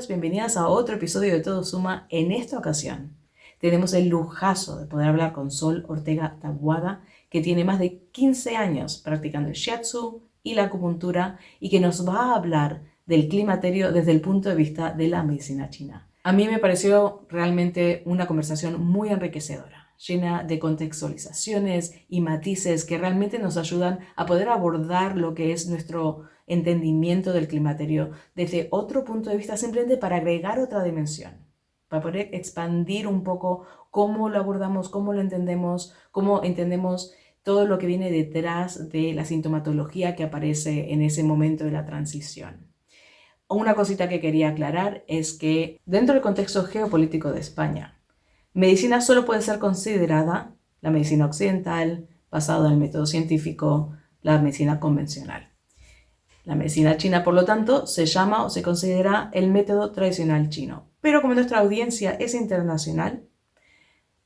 bienvenidas a otro episodio de Todo Suma. En esta ocasión tenemos el lujazo de poder hablar con Sol Ortega Taboada, que tiene más de 15 años practicando el shiatsu y la acupuntura y que nos va a hablar del climaterio desde el punto de vista de la medicina china. A mí me pareció realmente una conversación muy enriquecedora, llena de contextualizaciones y matices que realmente nos ayudan a poder abordar lo que es nuestro entendimiento del climaterio desde otro punto de vista, simplemente para agregar otra dimensión, para poder expandir un poco cómo lo abordamos, cómo lo entendemos, cómo entendemos todo lo que viene detrás de la sintomatología que aparece en ese momento de la transición. Una cosita que quería aclarar es que dentro del contexto geopolítico de España, medicina solo puede ser considerada la medicina occidental, basada en el método científico, la medicina convencional. La medicina china, por lo tanto, se llama o se considera el método tradicional chino. Pero como nuestra audiencia es internacional,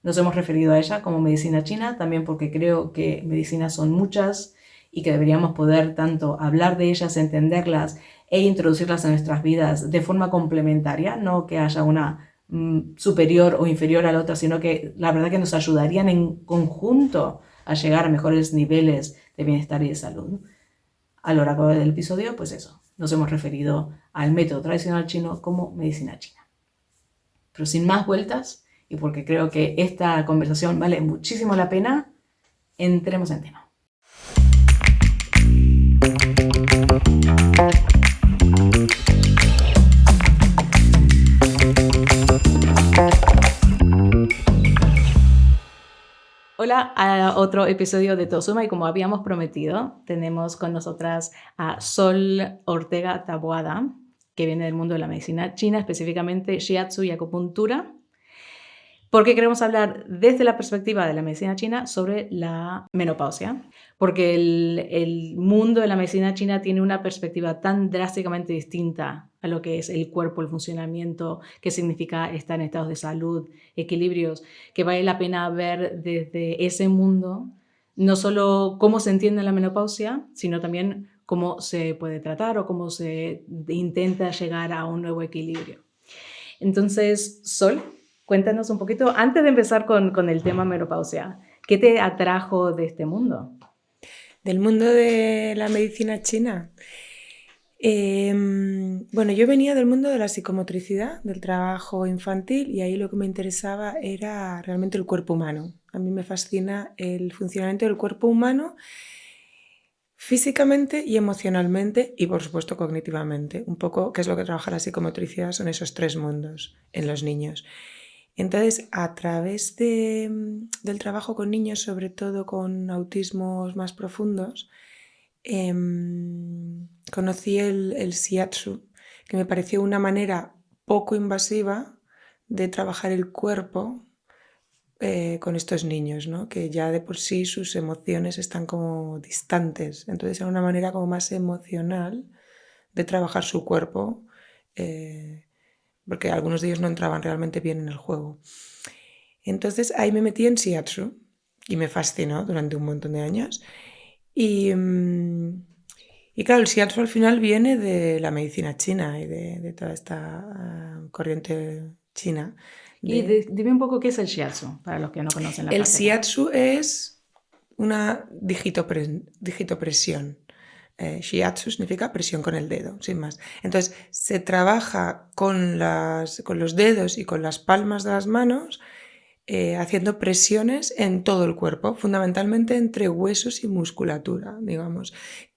nos hemos referido a ella como medicina china, también porque creo que medicinas son muchas y que deberíamos poder tanto hablar de ellas, entenderlas e introducirlas en nuestras vidas de forma complementaria, no que haya una superior o inferior a la otra, sino que la verdad que nos ayudarían en conjunto a llegar a mejores niveles de bienestar y de salud. A lo largo del episodio, pues eso, nos hemos referido al método tradicional chino como medicina china. Pero sin más vueltas, y porque creo que esta conversación vale muchísimo la pena, entremos en tema. Hola a otro episodio de Todo Suma y como habíamos prometido, tenemos con nosotras a Sol Ortega Taboada, que viene del mundo de la medicina china, específicamente shiatsu y acupuntura, porque queremos hablar desde la perspectiva de la medicina china sobre la menopausia, porque el mundo de la medicina china tiene una perspectiva tan drásticamente distinta a lo que es el cuerpo, el funcionamiento, qué significa estar en estados de salud, equilibrios, que vale la pena ver desde ese mundo, no solo cómo se entiende la menopausia, sino también cómo se puede tratar o cómo se intenta llegar a un nuevo equilibrio. Entonces, Sol, cuéntanos un poquito, antes de empezar con el tema menopausia, ¿qué te atrajo de este mundo? Del mundo de la medicina china. Bueno, yo venía del mundo de la psicomotricidad, del trabajo infantil, y ahí lo que me interesaba era realmente el cuerpo humano. A mí me fascina el funcionamiento del cuerpo humano físicamente y emocionalmente y, por supuesto, cognitivamente. Un poco, ¿qué es lo que trabaja la psicomotricidad? Son esos tres mundos en los niños. Entonces, a través del trabajo con niños, sobre todo con autismos más profundos, conocí el shiatsu, que me pareció una manera poco invasiva de trabajar el cuerpo con estos niños, ¿no? Que ya de por sí sus emociones están como distantes. Entonces era una manera como más emocional de trabajar su cuerpo, porque algunos de ellos no entraban realmente bien en el juego. Entonces ahí me metí en shiatsu y me fascinó durante un montón de años. Y claro, el shiatsu al final viene de la medicina china y de toda esta corriente china. Y dime un poco qué es el shiatsu, para los que no conocen la El faceta. shiatsu es una digitopresión. Shiatsu significa presión con el dedo, sin más. Entonces, se trabaja con los dedos y con las palmas de las manos haciendo presiones en todo el cuerpo, fundamentalmente entre huesos y musculatura, digamos,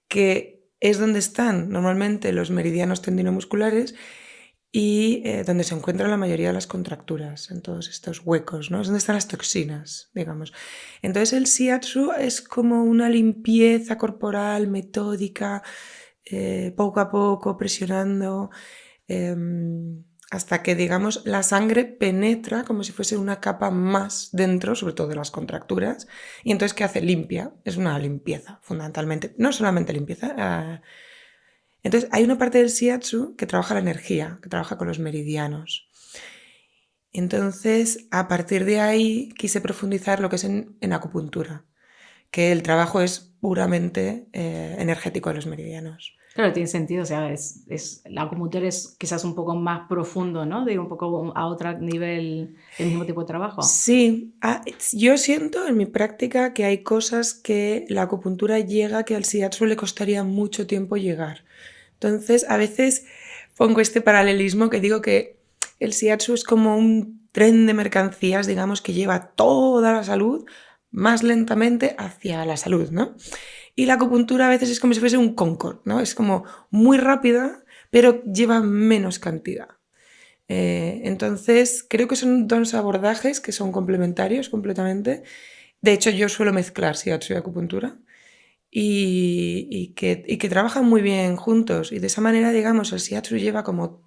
que es donde están normalmente los meridianos tendinomusculares y donde se encuentran la mayoría de las contracturas, en todos estos huecos, ¿no? Es donde están las toxinas, digamos. Entonces el shiatsu es como una limpieza corporal metódica, poco a poco, presionando, hasta que, digamos, la sangre penetra como si fuese una capa más dentro, sobre todo de las contracturas, y entonces, ¿qué hace? Limpia, es una limpieza, fundamentalmente. No solamente limpieza. Entonces, hay una parte del shiatsu que trabaja la energía, que trabaja con los meridianos. Entonces, a partir de ahí, quise profundizar lo que es en acupuntura, que el trabajo es puramente energético de los meridianos. Claro, tiene sentido, o sea, la acupuntura es quizás un poco más profundo, ¿no? De ir un poco a otro nivel del mismo tipo de trabajo. Sí, yo siento en mi práctica que hay cosas que la acupuntura llega que al shiatsu le costaría mucho tiempo llegar. Entonces, a veces pongo este paralelismo que digo que el shiatsu es como un tren de mercancías, digamos, que lleva toda la salud más lentamente hacia la salud, ¿no? Y la acupuntura a veces es como si fuese un Concorde, ¿no? Es como muy rápida, pero lleva menos cantidad. Entonces, creo que son dos abordajes que son complementarios completamente. De hecho, yo suelo mezclar shiatsu y acupuntura y que trabajan muy bien juntos. Y de esa manera, digamos, el shiatsu lleva como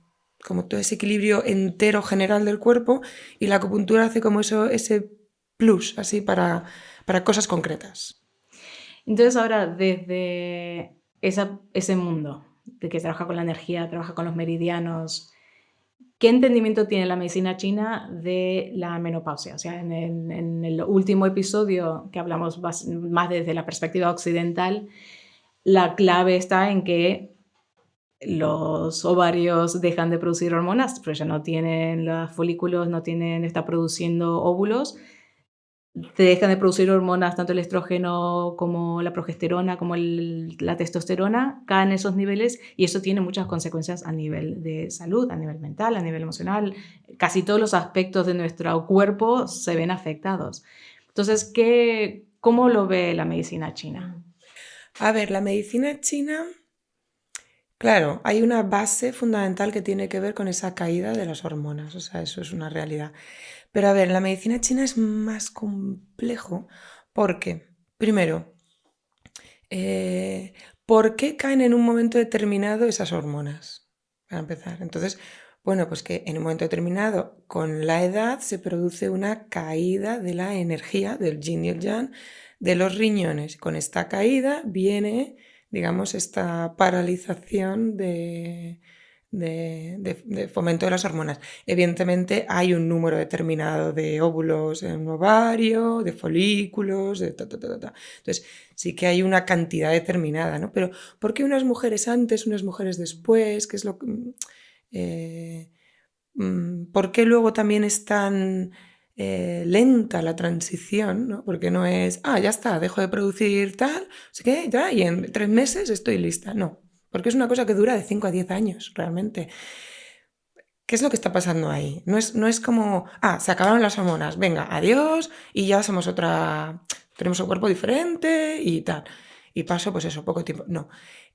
todo ese equilibrio entero general del cuerpo y la acupuntura hace como eso, ese plus, así, para cosas concretas. Entonces ahora, desde ese mundo de que trabaja con la energía, trabaja con los meridianos, ¿qué entendimiento tiene la medicina china de la menopausia? O sea, en el último episodio que hablamos más desde la perspectiva occidental, la clave está en que los ovarios dejan de producir hormonas, pero ya no tienen los folículos, está produciendo óvulos, te dejan de producir hormonas, tanto el estrógeno como la progesterona, como la testosterona, caen esos niveles y eso tiene muchas consecuencias a nivel de salud, a nivel mental, a nivel emocional. Casi todos los aspectos de nuestro cuerpo se ven afectados. Entonces, ¿cómo lo ve la medicina china? A ver, la medicina china, claro, hay una base fundamental que tiene que ver con esa caída de las hormonas, o sea, eso es una realidad. Pero a ver, la medicina china es más complejo porque, primero, eh, ¿por qué caen en un momento determinado esas hormonas? Para empezar. Entonces, bueno, pues que en un momento determinado, con la edad, se produce una caída de la energía del yin y el yang de los riñones. Con esta caída viene, digamos, esta paralización de fomento de las hormonas. Evidentemente hay un número determinado de óvulos en un ovario, de folículos, de ta, ta, ta, ta, ta. Entonces, sí que hay una cantidad determinada, ¿no? Pero ¿por qué unas mujeres antes, unas mujeres después? ¿Qué es lo que, ¿por qué luego también es tan lenta la transición? ¿No? Porque no es, ya está, dejo de producir tal, no sé qué, ya, y en 3 meses estoy lista. No, porque es una cosa que dura de 5 a 10 años, realmente. ¿Qué es lo que está pasando ahí? No es como, se acabaron las hormonas, venga, adiós, y ya somos tenemos un cuerpo diferente y tal. Y paso, pues eso, poco tiempo. No.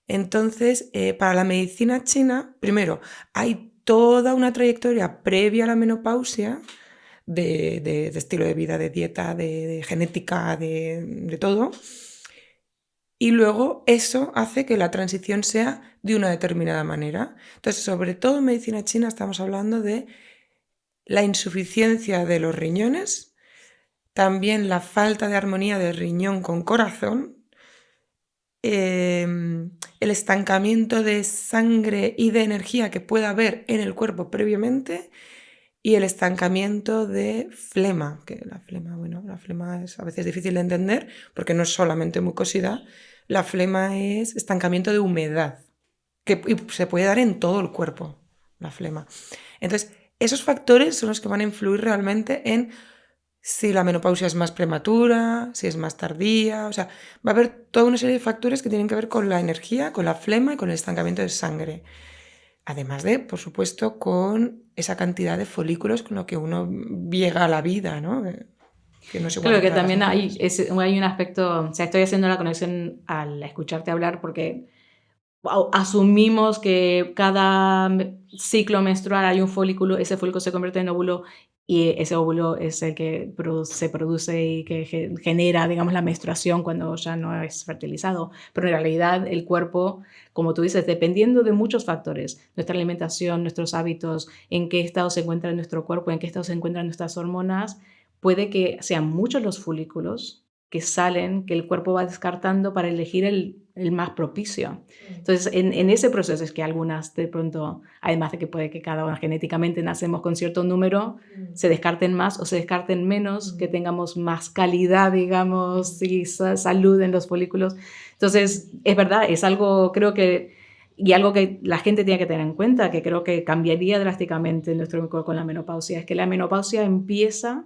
Entonces, para la medicina china, primero, hay toda una trayectoria previa a la menopausia de estilo de vida, de dieta, de genética, de todo. Y luego eso hace que la transición sea de una determinada manera. Entonces, sobre todo en medicina china estamos hablando de la insuficiencia de los riñones, también la falta de armonía del riñón con corazón, el estancamiento de sangre y de energía que pueda haber en el cuerpo previamente y el estancamiento de flema, que la flema es a veces difícil de entender porque no es solamente mucosidad, la flema es estancamiento de humedad, que se puede dar en todo el cuerpo, la flema. Entonces, esos factores son los que van a influir realmente en si la menopausia es más prematura, si es más tardía, o sea, va a haber toda una serie de factores que tienen que ver con la energía, con la flema y con el estancamiento de sangre. Además de, por supuesto, con esa cantidad de folículos con lo que uno llega a la vida, ¿no? Que no es igual Claro en que todas las también mujeres. hay un aspecto, o sea, estoy haciendo la conexión al escucharte hablar porque asumimos que cada ciclo menstrual hay un folículo, ese folículo se convierte en óvulo y ese óvulo es el que se produce y que genera, digamos, la menstruación cuando ya no es fertilizado. Pero en realidad el cuerpo, como tú dices, dependiendo de muchos factores, nuestra alimentación, nuestros hábitos, en qué estado se encuentra nuestro cuerpo, en qué estado se encuentran nuestras hormonas, puede que sean muchos los folículos que salen, que el cuerpo va descartando para elegir el más propicio. Entonces, en ese proceso es que algunas de pronto, además de que puede que cada una genéticamente nacemos con cierto número, se descarten más o se descarten menos, que tengamos más calidad, digamos, y salud en los folículos. Entonces, es verdad, es algo, creo que Y algo que la gente tiene que tener en cuenta, que creo que cambiaría drásticamente nuestro vínculo con la menopausia, es que la menopausia empieza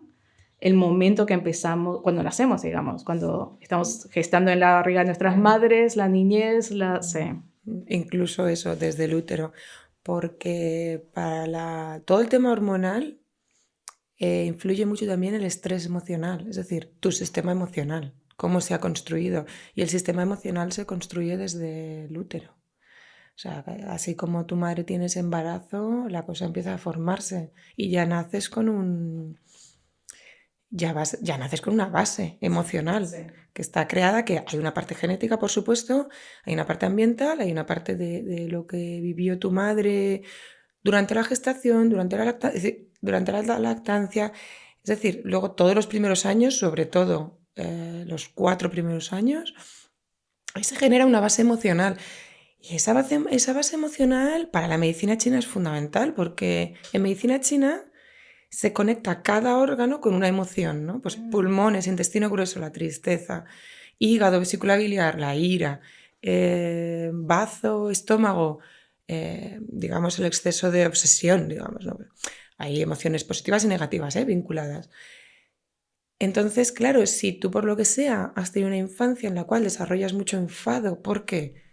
el momento que empezamos, cuando nacemos, digamos, cuando estamos gestando en la barriga de nuestras madres, la niñez, sí. Incluso eso, desde el útero, porque para todo el tema hormonal influye mucho también el estrés emocional, es decir, tu sistema emocional, cómo se ha construido. Y el sistema emocional se construye desde el útero. O sea, así como tu madre tiene ese embarazo, la cosa empieza a formarse y ya naces con ya naces con una base emocional, sí, que está creada, que hay una parte genética, por supuesto, hay una parte ambiental, hay una parte de lo que vivió tu madre durante la gestación, durante la lactancia, es decir, luego todos los primeros años, sobre todo los 4 primeros años, ahí se genera una base emocional. Y esa base emocional para la medicina china es fundamental, porque en medicina china se conecta cada órgano con una emoción, ¿no? Pues pulmones, intestino grueso, la tristeza, hígado, vesícula biliar, la ira, bazo, estómago, digamos el exceso de obsesión, digamos, ¿no? Hay emociones positivas y negativas, vinculadas. Entonces, claro, si tú por lo que sea has tenido una infancia en la cual desarrollas mucho enfado porque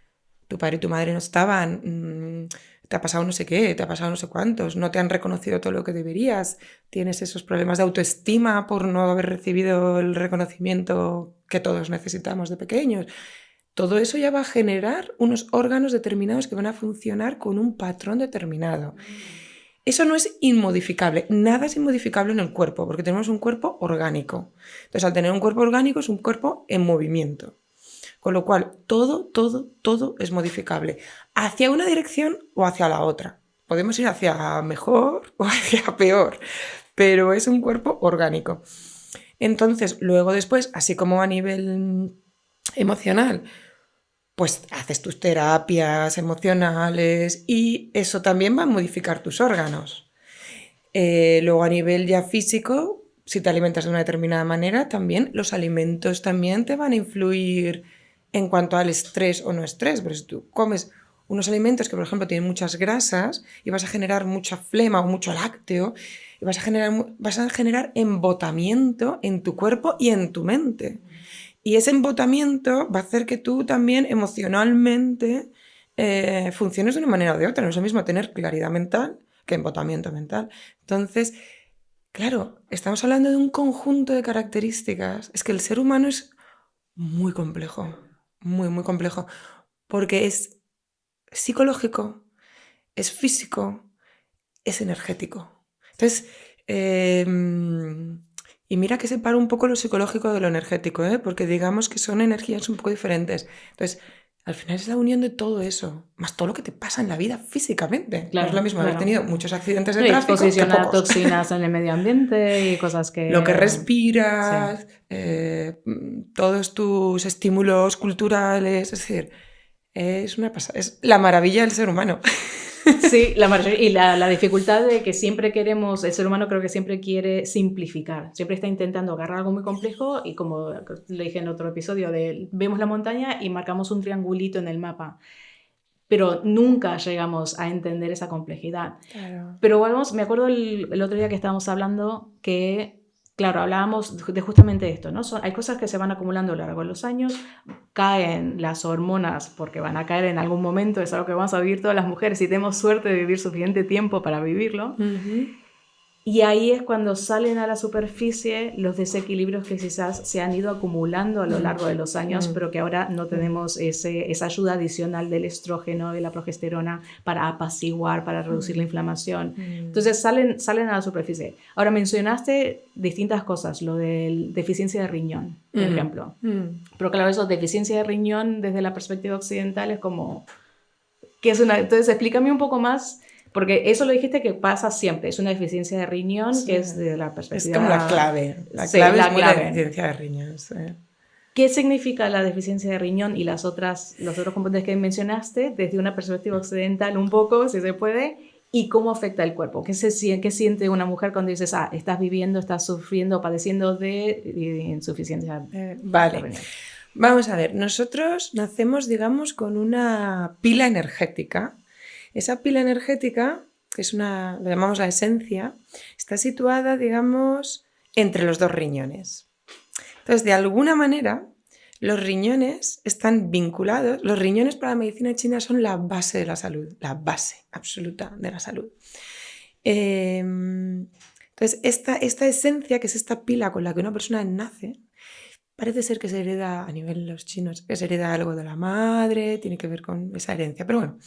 tu padre y tu madre no estaban, te ha pasado no sé qué, te ha pasado no sé cuántos, no te han reconocido todo lo que deberías, tienes esos problemas de autoestima por no haber recibido el reconocimiento que todos necesitamos de pequeños, todo eso ya va a generar unos órganos determinados que van a funcionar con un patrón determinado. Eso no es inmodificable, nada es inmodificable en el cuerpo, porque tenemos un cuerpo orgánico. Entonces, al tener un cuerpo orgánico es un cuerpo en movimiento. Con lo cual, todo es modificable, hacia una dirección o hacia la otra. Podemos ir hacia mejor o hacia peor, pero es un cuerpo orgánico. Entonces, luego después, así como a nivel emocional, pues haces tus terapias emocionales y eso también va a modificar tus órganos. Luego a nivel ya físico, si te alimentas de una determinada manera, también los alimentos también te van a influir en cuanto al estrés o no estrés. Pero si tú comes unos alimentos que, por ejemplo, tienen muchas grasas y vas a generar mucha flema o mucho lácteo, y vas a generar embotamiento en tu cuerpo y en tu mente. Y ese embotamiento va a hacer que tú también emocionalmente funciones de una manera o de otra. No es lo mismo tener claridad mental que embotamiento mental. Entonces, claro, estamos hablando de un conjunto de características. Es que el ser humano es muy complejo, muy complejo, porque es psicológico, es físico, es energético. Entonces, y mira que separo un poco lo psicológico de lo energético, porque digamos que son energías un poco diferentes. Entonces, al final es la unión de todo eso, más todo lo que te pasa en la vida físicamente. Claro, no es lo mismo haber tenido muchos accidentes de tráfico exposición que a pocos. toxinas en el medio ambiente y cosas que... Lo que respiras, sí. Todos tus estímulos culturales, es decir, es una pasada, es la maravilla del ser humano. Sí, y la dificultad de que siempre queremos, el ser humano creo que siempre quiere simplificar, siempre está intentando agarrar algo muy complejo y como le dije en otro episodio, vemos la montaña y marcamos un triangulito en el mapa, pero nunca llegamos a entender esa complejidad. Claro. Pero vamos, me acuerdo el otro día que estábamos hablando que, claro, hablábamos de justamente esto, ¿no? Hay cosas que se van acumulando a lo largo de los años, caen las hormonas porque van a caer en algún momento, es algo que vamos a vivir todas las mujeres y tenemos suerte de vivir suficiente tiempo para vivirlo. Uh-huh. Y ahí es cuando salen a la superficie los desequilibrios que quizás se han ido acumulando a lo largo de los años, pero que ahora no tenemos esa ayuda adicional del estrógeno, de la progesterona para apaciguar, para reducir la inflamación. Entonces salen a la superficie. Ahora mencionaste distintas cosas, lo de deficiencia de riñón, por ejemplo. Pero claro, eso, deficiencia de riñón desde la perspectiva occidental es como... ¿qué es una? Entonces explícame un poco más... Porque eso lo dijiste que pasa siempre, es una deficiencia de riñón, sí, que es de la perspectiva... Es como la clave, la clave es la deficiencia de riñón. Sí. ¿Qué significa la deficiencia de riñón y los otros componentes que mencionaste desde una perspectiva occidental un poco, si se puede, y cómo afecta el cuerpo? ¿Qué siente una mujer cuando dices, estás sufriendo, padeciendo de insuficiencia? Vale. Vamos a ver, nosotros nacemos, digamos, con una pila energética. Esa pila energética, que es la llamamos la esencia, está situada, digamos, entre los dos riñones. Entonces, de alguna manera, los riñones están vinculados. Los riñones para la medicina china son la base de la salud, la base absoluta de la salud. Entonces, esta esencia, que es esta pila con la que una persona nace, parece ser que se hereda a nivel de los chinos, que se hereda algo de la madre, tiene que ver con esa herencia. Pero bueno,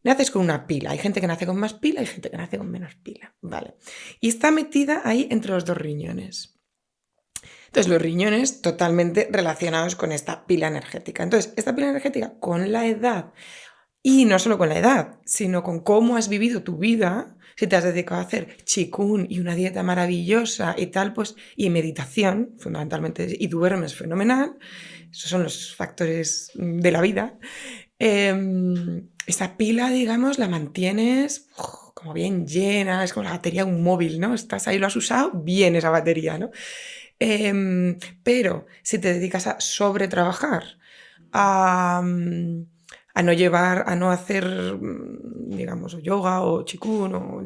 naces con una pila. Hay gente que nace con más pila, hay gente que nace con menos pila. Vale. Y está metida ahí entre los dos riñones. Entonces, los riñones totalmente relacionados con esta pila energética. Entonces, esta pila energética con la edad, y no solo con la edad, sino con cómo has vivido tu vida, si te has dedicado a hacer qigong y una dieta maravillosa y tal, pues, y meditación, fundamentalmente, y duermes fenomenal, esos son los factores de la vida. Esa pila, digamos, la mantienes como bien llena, es como la batería de un móvil, ¿no? Estás ahí, lo has usado bien esa batería, ¿no? Pero si te dedicas a sobretrabajar, a no hacer, digamos, yoga o qigong, o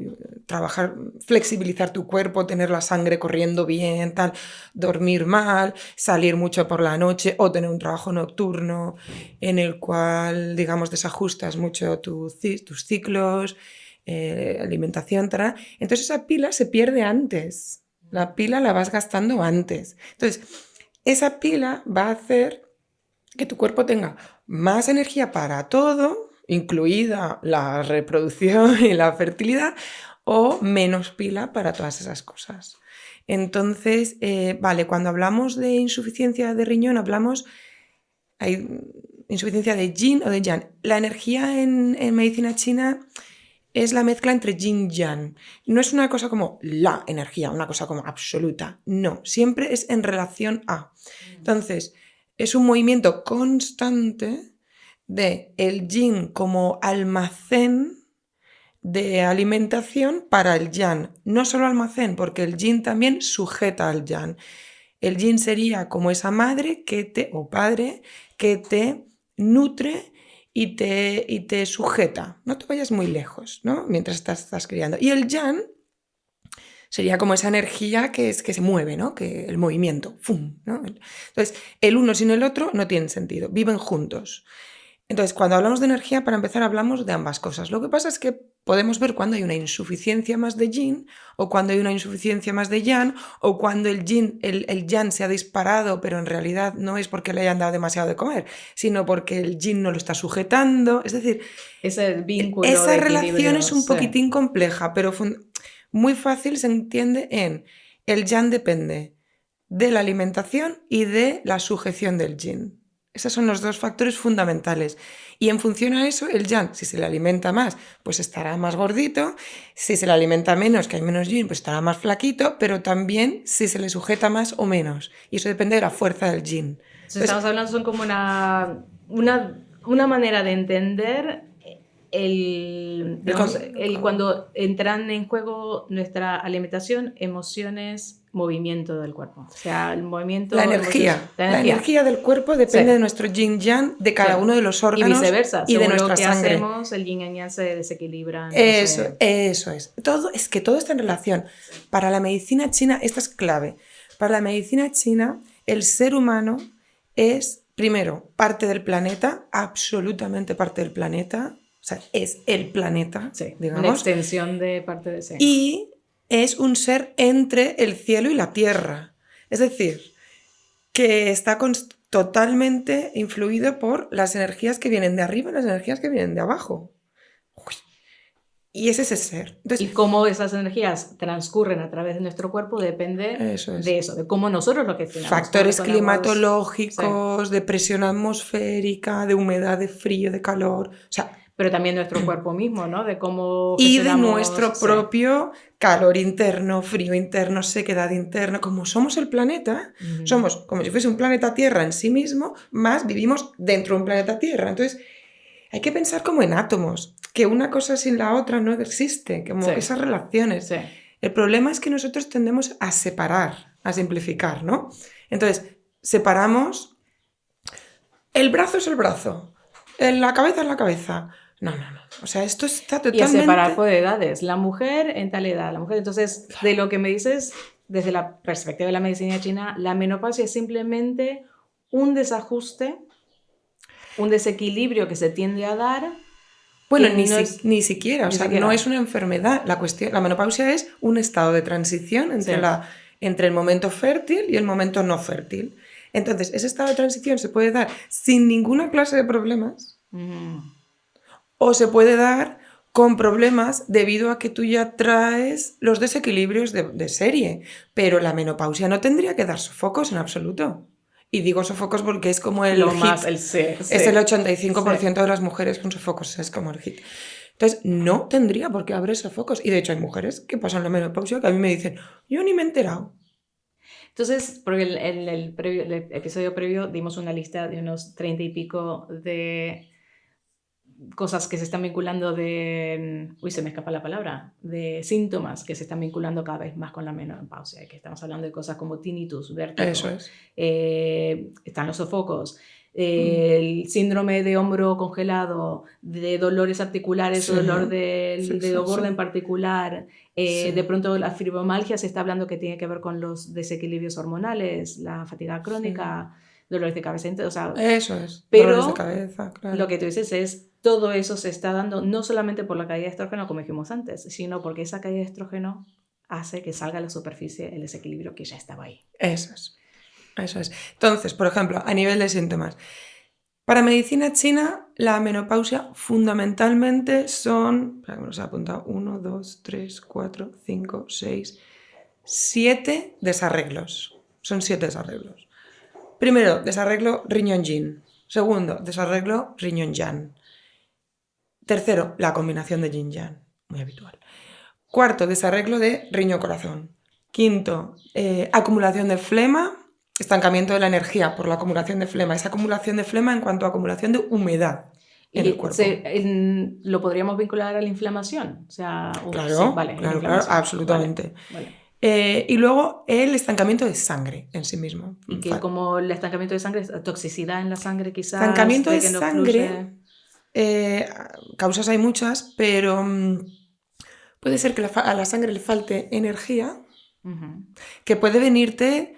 trabajar, flexibilizar tu cuerpo, tener la sangre corriendo bien, tal, dormir mal, salir mucho por la noche o tener un trabajo nocturno en el cual, digamos, desajustas mucho tus ciclos, alimentación, tal. Entonces esa pila se pierde antes. La pila la vas gastando antes. Entonces, esa pila va a hacer que tu cuerpo tenga más energía para todo, incluida la reproducción y la fertilidad, o menos pila para todas esas cosas. Entonces, vale, cuando hablamos de insuficiencia de riñón, hay insuficiencia de yin o de yang. La energía en medicina china es la mezcla entre yin y yang. No es una cosa como la energía, una cosa como absoluta. No, siempre es en relación a. Entonces, es un movimiento constante de el yin como almacén de alimentación para el yang. No solo almacén, porque el yin también sujeta al yang. El yin sería como esa madre o padre que te nutre y te sujeta. No te vayas muy lejos, ¿no? Mientras estás criando. Y el yang sería como esa energía que se mueve, ¿no? Que el movimiento, ¡fum! ¿No? Entonces, el uno sin el otro no tiene sentido, viven juntos. Entonces, cuando hablamos de energía, para empezar, hablamos de ambas cosas. Lo que pasa es que podemos ver cuando hay una insuficiencia más de yin o cuando hay una insuficiencia más de yang o cuando el yang se ha disparado, pero en realidad no es porque le hayan dado demasiado de comer, sino porque el yin no lo está sujetando. Es decir, ese vínculo esa de relación es un sí. poquitín compleja, pero muy fácil se entiende en el yang depende de la alimentación y de la sujeción del yin. Esos son los dos factores fundamentales. Y en función a eso, el yang, si se le alimenta más, pues estará más gordito. Si se le alimenta menos, que hay menos yin, pues estará más flaquito. Pero también si se le sujeta más o menos. Y eso depende de la fuerza del yin. Entonces, estamos hablando, son como una manera de entender cuando entran en juego nuestra alimentación, emociones, movimiento del cuerpo. O sea, el movimiento... La energía del cuerpo depende de nuestro yin-yang, de cada uno de los órganos y viceversa. Y de nuestra lo que sangre. Hacemos, el yin y yang se desequilibran. Eso es. Todo está en relación. Para la medicina china, esta es clave. Para la medicina china, el ser humano es, primero, parte del planeta, absolutamente parte del planeta. O sea, es el planeta, digamos. Una extensión de parte de sí. Y es un ser entre el cielo y la tierra. Es decir, que está totalmente influido por las energías que vienen de arriba y las energías que vienen de abajo. Y es ese ser. Entonces, y cómo esas energías transcurren a través de nuestro cuerpo depende de eso, de cómo nosotros lo gestionamos. Factores climatológicos, de presión atmosférica, de humedad, de frío, de calor. O sea, pero también nuestro cuerpo mismo, ¿no? De cómo y de nuestro propio calor interno, frío interno, sequedad interna. Como somos el planeta, somos como si fuese un planeta Tierra en sí mismo, más vivimos dentro de un planeta Tierra. Entonces, hay que pensar como en átomos, que una cosa sin la otra no existe, como esas relaciones. Sí. El problema es que nosotros tendemos a separar, a simplificar, ¿no? Entonces, separamos el brazo es el brazo, la cabeza es la cabeza. No. O sea, esto está Y a totalmente... separar por edades. La mujer en tal edad, la mujer. Entonces, de lo que me dices, desde la perspectiva de la medicina china, la menopausia es simplemente un desajuste, un desequilibrio que se tiende a dar. Bueno, que no es, ni siquiera, o ni sea, siquiera. no es una enfermedad. La menopausia es un estado de transición entre, Sí. entre el momento fértil y el momento no fértil. Entonces, ese estado de transición se puede dar sin ninguna clase de problemas o se puede dar con problemas debido a que tú ya traes los desequilibrios de serie. Pero la menopausia no tendría que dar sofocos en absoluto. Y digo sofocos porque es como el Lo hit. más, el sí. Es el 85% de las mujeres con sofocos, es como el hit. Entonces, no tendría por qué haber sofocos. Y de hecho hay mujeres que pasan la menopausia que a mí me dicen, yo ni me he enterado. Entonces, porque en el episodio previo dimos una lista de unos 30 y pico de cosas que se están vinculando se me escapa la palabra, de síntomas que se están vinculando cada vez más con la menopausia, que estamos hablando de cosas como tinnitus, vértigo, Eso es. Están los sofocos, el síndrome de hombro congelado, de dolores articulares o dolor del dedo gordo en particular, de pronto la fibromialgia se está hablando que tiene que ver con los desequilibrios hormonales, la fatiga crónica, dolores de cabeza, o sea, eso es, pero dolores de cabeza, claro. Lo que tú dices es, todo eso se está dando no solamente por la caída de estrógeno, como dijimos antes, sino porque esa caída de estrógeno hace que salga a la superficie el desequilibrio que ya estaba ahí. Eso es. Entonces, por ejemplo, a nivel de síntomas, para medicina china, la menopausia fundamentalmente son, espera que me los he apuntado, 1, 2, 3, 4, 5, 6, 7 desarreglos. Son 7 desarreglos. Primero, desarreglo riñón-yin. Segundo, desarreglo riñón-yang. Tercero, la combinación de yin-yang, muy habitual. Cuarto, desarreglo de riñón-corazón. Quinto, acumulación de flema, estancamiento de la energía por la acumulación de flema. Esa acumulación de flema en cuanto a acumulación de humedad en el cuerpo. ¿Lo podríamos vincular a la inflamación? O sea, claro, sí, vale, claro, absolutamente. Vale. Y luego el estancamiento de sangre en sí mismo. Y que como el estancamiento de sangre, toxicidad en la sangre quizás. Estancamiento de que no sangre, causas hay muchas, pero puede ser que a la sangre le falte energía, que puede venirte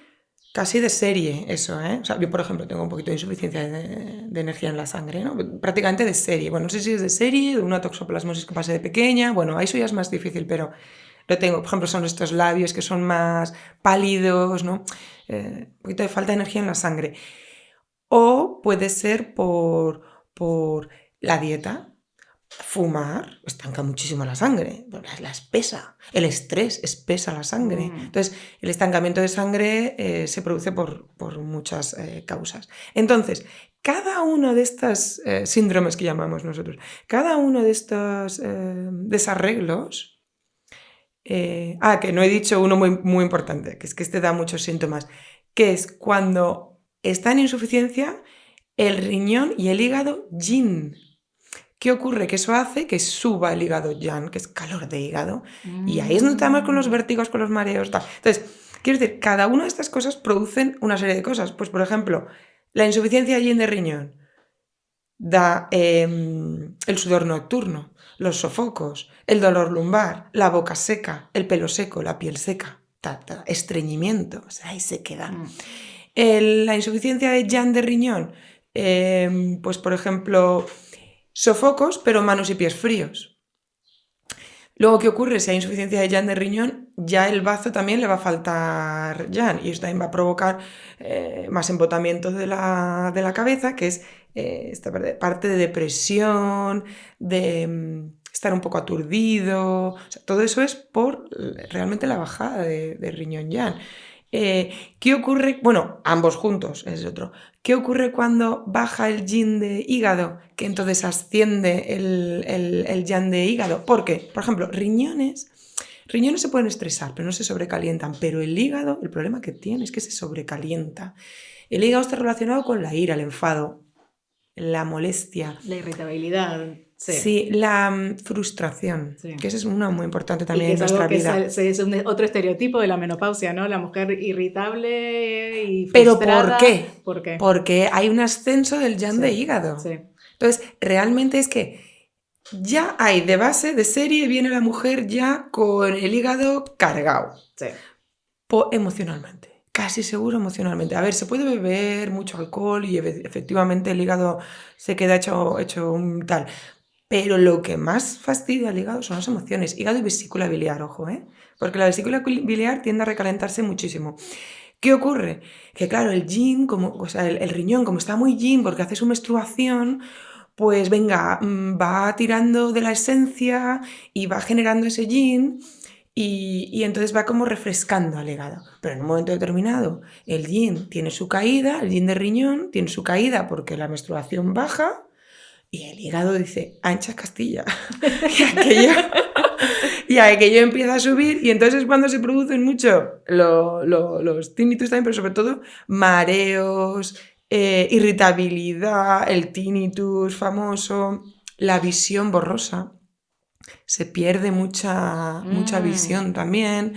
casi de serie eso, ¿eh? O sea, yo, por ejemplo, tengo un poquito de insuficiencia de energía en la sangre, ¿no? Prácticamente de serie. Bueno, no sé si es de serie, de una toxoplasmosis que pasé de pequeña. Bueno, eso ya es más difícil, pero lo tengo. Por ejemplo, son estos labios que son más pálidos, ¿no? Un poquito de falta de energía en la sangre. O puede ser por la dieta. Fumar estanca muchísimo la sangre, la espesa. El estrés espesa la sangre. Entonces, el estancamiento de sangre se produce por muchas causas. Entonces, cada uno de estos síndromes que llamamos nosotros, cada uno de estos desarreglos, que no he dicho uno muy, muy importante, que es que este da muchos síntomas, que es cuando está en insuficiencia el riñón y el hígado yin. ¿Qué ocurre? Que eso hace que suba el hígado yang, que es calor de hígado. Y ahí es donde estamos con los vértigos, con los mareos, tal. Entonces, quiero decir, cada una de estas cosas producen una serie de cosas. Pues, por ejemplo, la insuficiencia yin de riñón da el sudor nocturno, los sofocos, el dolor lumbar, la boca seca, el pelo seco, la piel seca, estreñimiento, o sea, ahí se queda. La insuficiencia de yang de riñón, pues, por ejemplo, sofocos, pero manos y pies fríos. Luego, ¿qué ocurre? Si hay insuficiencia de yang de riñón, ya el bazo también le va a faltar yang y eso también va a provocar más embotamiento de la cabeza, que es esta parte de depresión, de estar un poco aturdido. O sea, todo eso es por realmente la bajada de riñón yang. ¿Qué ocurre? Bueno, ambos juntos, es otro. ¿Qué ocurre cuando baja el yin de hígado? Que entonces asciende el yang de hígado. ¿Por qué? Por ejemplo, riñones se pueden estresar, pero no se sobrecalientan. Pero el hígado, el problema que tiene es que se sobrecalienta. El hígado está relacionado con la ira, el enfado, la molestia. La irritabilidad. Sí, la frustración, Sí. que esa es una muy importante Y también que en es algo nuestra que vida. es otro estereotipo de la menopausia, ¿no? La mujer irritable y ¿Pero por frustrada. qué? ¿Por qué? Porque hay un ascenso del yang de Sí, hígado. sí, Entonces, realmente es que ya hay de base, de serie, viene la mujer ya con el hígado cargado, sí. emocionalmente. Casi seguro emocionalmente. A ver, se puede beber mucho alcohol y efectivamente el hígado se queda hecho un tal. Pero lo que más fastidia al hígado son las emociones. Hígado y vesícula biliar, ojo, ¿eh? Porque la vesícula biliar tiende a recalentarse muchísimo. ¿Qué ocurre? Que claro, el yin, o sea, el riñón, como está muy yin porque hace su menstruación, pues venga, va tirando de la esencia y va generando ese yin y entonces va como refrescando al hígado. Pero en un momento determinado, el yin tiene su caída, el yin de riñón tiene su caída porque la menstruación baja y el hígado dice, ancha Castilla. Y aquello empieza a subir y entonces es cuando se producen mucho los tinnitus también, pero sobre todo mareos, irritabilidad, el tinnitus famoso, la visión borrosa. Se pierde mucha visión también.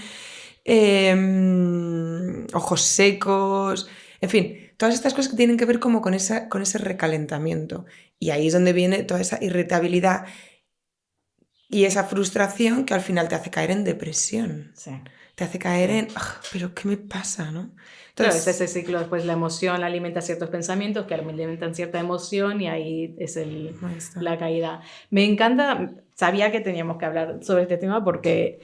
Ojos secos, en fin, todas estas cosas que tienen que ver como con ese recalentamiento. Y ahí es donde viene toda esa irritabilidad y esa frustración que al final te hace caer en depresión. Sí. Te hace caer en, pero ¿qué me pasa? ¿no? Claro, es ese ciclo, después la emoción alimenta ciertos pensamientos que alimentan cierta emoción y ahí es la caída. Me encanta, sabía que teníamos que hablar sobre este tema porque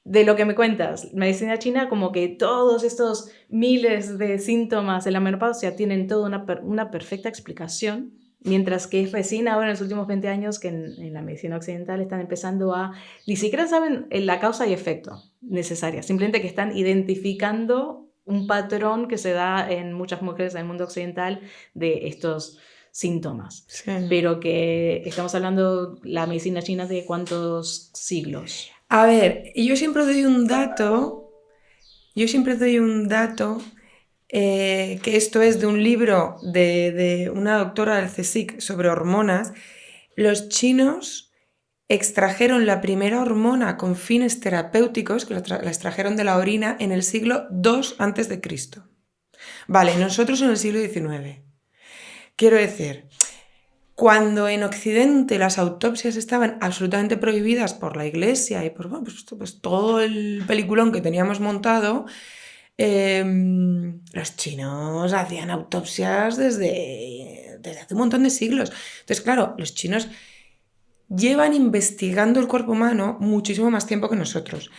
de lo que me cuentas, medicina china, como que todos estos miles de síntomas de la menopausia tienen toda una perfecta explicación, mientras que es recién ahora en los últimos 20 años que en la medicina occidental están empezando a, ni siquiera saben la causa y efecto necesaria, simplemente que están identificando un patrón que se da en muchas mujeres en el mundo occidental de estos síntomas. Sí. Pero que estamos hablando, la medicina china, de ¿cuántos siglos? A ver, yo siempre doy un dato, que esto es de un libro de una doctora del CSIC sobre hormonas. Los chinos extrajeron la primera hormona con fines terapéuticos, que la extrajeron de la orina, en el siglo II a.C. Vale, nosotros en el siglo XIX. Quiero decir, cuando en Occidente las autopsias estaban absolutamente prohibidas por la Iglesia y por pues todo el peliculón que teníamos montado, los chinos hacían autopsias desde hace un montón de siglos. Entonces, claro, los chinos llevan investigando el cuerpo humano muchísimo más tiempo que nosotros.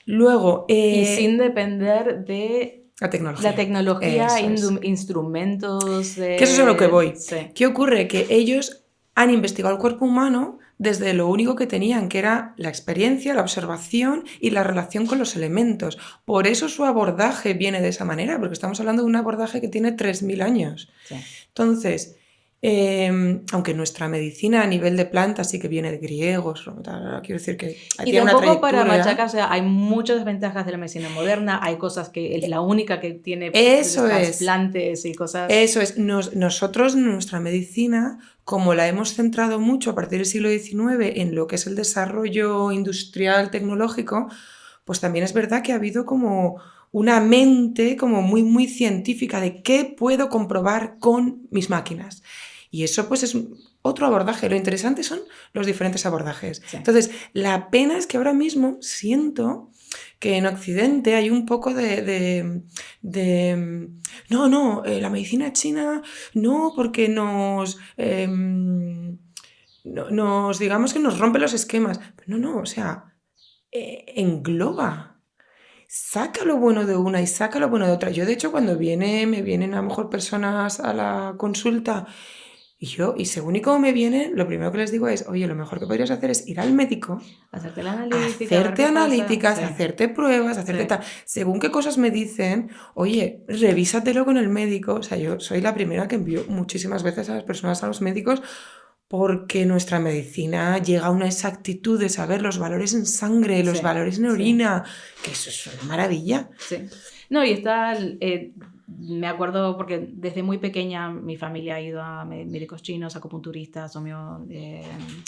Luego... y sin depender de la tecnología. La tecnología, Eso es. instrumentos. Que eso es a lo que voy. Sí. ¿Qué ocurre? Que ellos han investigado el cuerpo humano desde lo único que tenían, que era la experiencia, la observación y la relación con los elementos. Por eso su abordaje viene de esa manera, porque estamos hablando de un abordaje que tiene 3.000 años. Sí. Entonces, aunque nuestra medicina a nivel de plantas sí que viene de griegos, quiero decir que y tiene una tampoco para trayectoria. machacar, o sea, hay muchas desventajas de la medicina moderna, hay cosas que es la única que tiene Eso trasplantes y cosas. Eso es, nosotros, nuestra medicina, como la hemos centrado mucho a partir del siglo XIX en lo que es el desarrollo industrial tecnológico, pues también es verdad que ha habido como una mente como muy, muy científica de qué puedo comprobar con mis máquinas. Y eso pues es otro abordaje. Lo interesante son los diferentes abordajes. Sí. Entonces, la pena es que ahora mismo siento que en Occidente hay un poco no, la medicina china no, porque digamos que nos rompe los esquemas. No, o sea, engloba. Saca lo bueno de una y saca lo bueno de otra. Yo, de hecho, cuando me vienen a lo mejor personas a la consulta y según y cómo me vienen, lo primero que les digo es, oye, lo mejor que podrías hacer es ir al médico, hacerte la analítica, hacerte analíticas, sí. hacerte pruebas, hacerte tal. Según qué cosas me dicen, oye, revísatelo con el médico. O sea, yo soy la primera que envío muchísimas veces a las personas a los médicos porque nuestra medicina llega a una exactitud de saber los valores en sangre, los valores en orina, que eso es una maravilla. Sí. No, y está me acuerdo porque desde muy pequeña mi familia ha ido a médicos chinos, acupunturistas,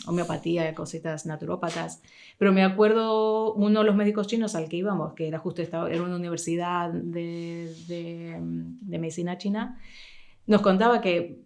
homeopatía, cositas naturópatas. Pero me acuerdo uno de los médicos chinos al que íbamos, que era justo era una universidad de medicina china, nos contaba que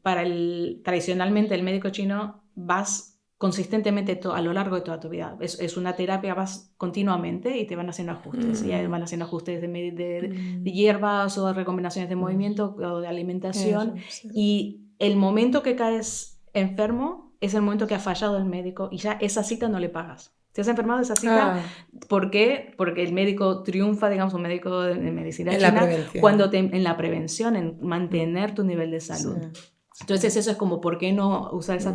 tradicionalmente el médico chino vas consistentemente a lo largo de toda tu vida. Es una terapia, vas continuamente y te van haciendo ajustes. Y van haciendo ajustes de hierbas o de recomendaciones de movimiento o de alimentación. Eso, sí. Y el momento que caes enfermo es el momento que ha fallado el médico y ya esa cita no le pagas. ¿Te has enfermado de esa cita? ¿Por qué? Porque el médico triunfa, digamos, un médico de medicina En china, la prevención. en la prevención, en mantener tu nivel de salud. Sí. Entonces eso es como, ¿por qué no usar esos